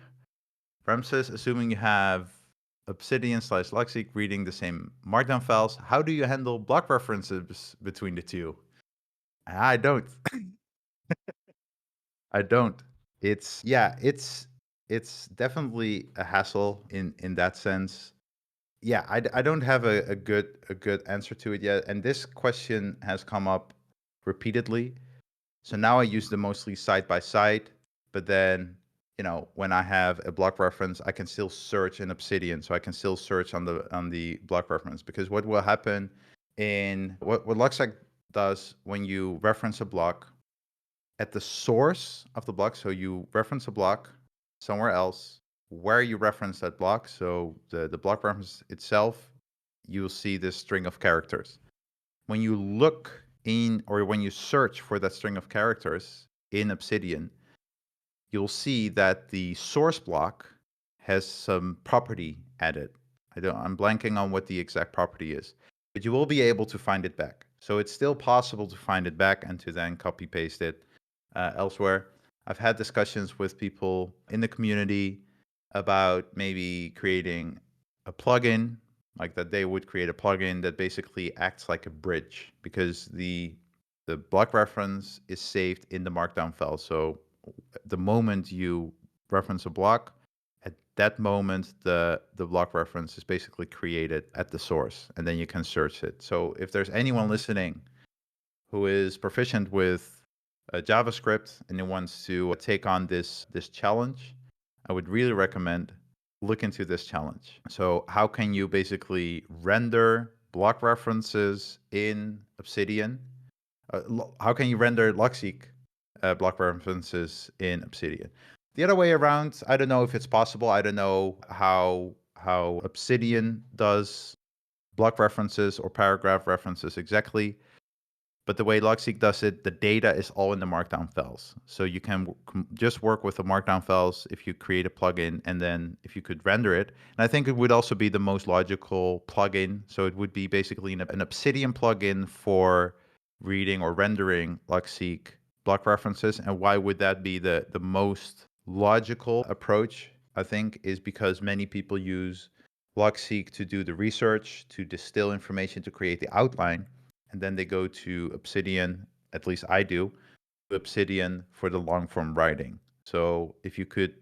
Ramses, assuming you have Obsidian / Logseq reading the same markdown files, how do you handle block references between the two? I don't. I don't. It's definitely a hassle in that sense. Yeah, I don't have a good answer to it yet, and this question has come up repeatedly. So now I use them mostly side by side, but then when I have a block reference, I can still search in Obsidian, so I can still search on the block reference, because what will happen in what Logseq does when you reference a block at the source of the block, so you reference a block somewhere else where you reference that block, so the block reference itself, you'll see this string of characters. When you look in, or when you search for that string of characters in Obsidian, you'll see that the source block has some property added. I'm blanking on what the exact property is, but you will be able to find it back. So it's still possible to find it back and to then copy paste it elsewhere. I've had discussions with people in the community about maybe creating a plugin, like that they would create a plugin that basically acts like a bridge, because the block reference is saved in the markdown file. So the moment you reference a block, at that moment the block reference is basically created at the source, and then you can search it. So if there's anyone listening who is proficient with JavaScript and who wants to take on this challenge, I would really recommend look into this challenge. So how can you basically render block references in Obsidian. How can you render Logseq block references in Obsidian? The other way around, I don't know if it's possible. I don't know how Obsidian does block references or paragraph references exactly. But the way Logseq does it, the data is all in the markdown files. So you can just work with the markdown files if you create a plugin, and then if you could render it. And I think it would also be the most logical plugin. So it would be basically an Obsidian plugin for reading or rendering Logseq block references. And why would that be the most logical approach? I think is because many people use Logseq to do the research, to distill information, to create the outline. And then they go to Obsidian, at least I do, Obsidian for the long form writing. So if you could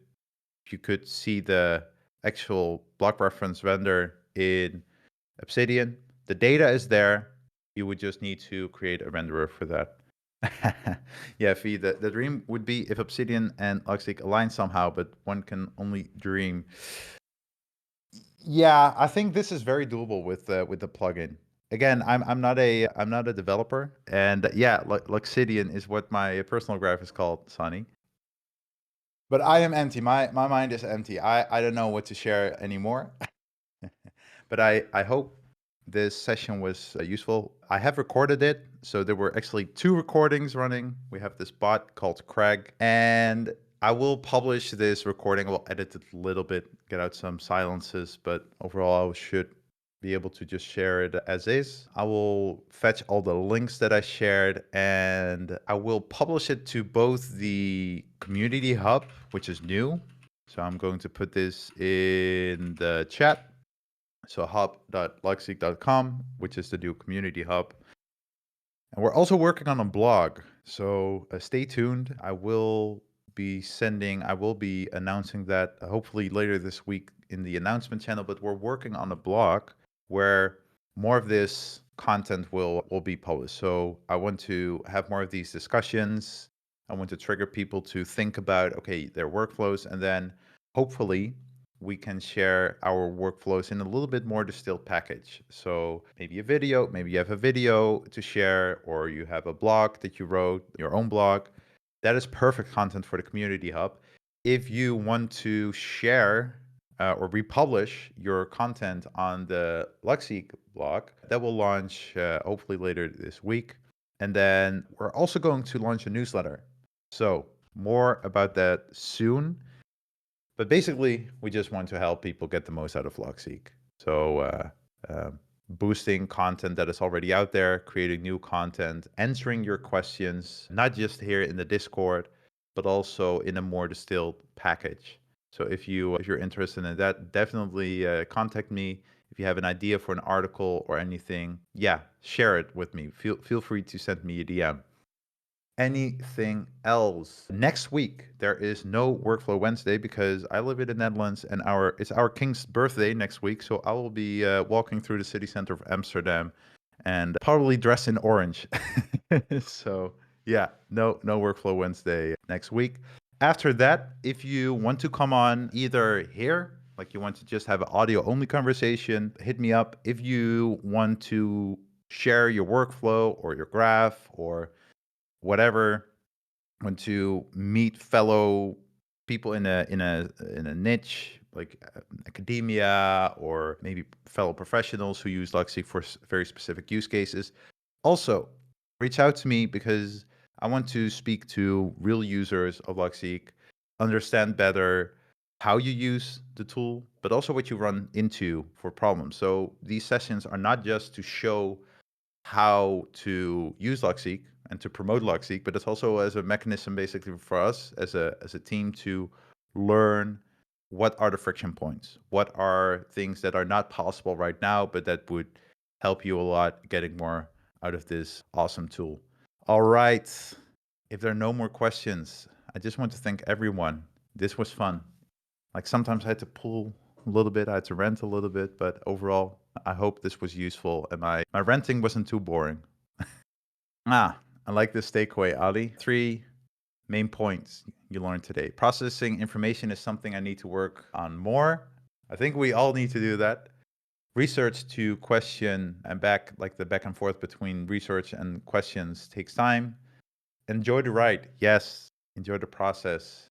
see the actual block reference render in Obsidian, the data is there. You would just need to create a renderer for that. Yeah, Fee, the dream would be if Obsidian and Logseq align somehow, but one can only dream. Yeah, I think this is very doable with the plugin. Again, I'm not a developer, and yeah, Luxidian is what my personal graph is called, Sonny. But I am empty. My mind is empty. I don't know what to share anymore. But I hope this session was useful. I have recorded it, so there were actually 2 recordings running. We have this bot called Craig, and I will publish this recording. I will edit it a little bit, get out some silences, but overall I should be able to just share it as is. I will fetch all the links that I shared, and I will publish it to both the community hub, which is new. So I'm going to put this in the chat. So hub.logseq.com, which is the new community hub. And we're also working on a blog. So stay tuned. I will be announcing that hopefully later this week in the announcement channel, but we're working on a blog where more of this content will be published. So I want to have more of these discussions. I want to trigger people to think about, okay, their workflows, and then hopefully we can share our workflows in a little bit more distilled package. So maybe a video, maybe you have a video to share, or you have a blog that you wrote, your own blog. That is perfect content for the community hub. If you want to share or republish your content on the Logseq blog, that will launch hopefully later this week. And then we're also going to launch a newsletter. So more about that soon. But basically, we just want to help people get the most out of Logseq. So boosting content that is already out there, creating new content, answering your questions, not just here in the Discord, but also in a more distilled package. So if you're interested in that, definitely contact me. If you have an idea for an article or anything, yeah, share it with me. Feel free to send me a DM. Anything else? Next week there is no Workflow Wednesday because I live in the Netherlands and it's our king's birthday next week. So I will be walking through the city center of Amsterdam and probably dressed in orange. So yeah, no Workflow Wednesday next week. After that, if you want to come on either here, like you want to just have an audio only conversation, hit me up. If you want to share your workflow or your graph or whatever, want to meet fellow people in a niche like academia, or maybe fellow professionals who use Logseq for very specific use cases, also reach out to me because I want to speak to real users of Logseq, understand better how you use the tool, but also what you run into for problems. So these sessions are not just to show how to use Logseq and to promote Logseq, but it's also as a mechanism basically for us as a team to learn what are the friction points, what are things that are not possible right now, but that would help you a lot getting more out of this awesome tool. All right. If there are no more questions, I just want to thank everyone. This was fun. Like sometimes I had to pull a little bit, I had to rant a little bit, but overall, I hope this was useful and my ranting wasn't too boring. I like this takeaway, Ali. 3 main points you learned today. Processing information is something I need to work on more. I think we all need to do that. research to question and back, like the back and forth between research and questions takes time. Enjoy the write. Yes, enjoy the process.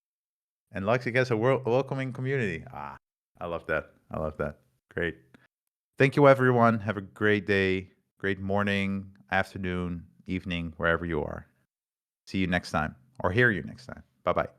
And Logseq has a welcoming community. I love that. I love that. Great. Thank you, everyone. Have a great day, great morning, afternoon, evening, wherever you are. See you next time, or hear you next time. Bye-bye.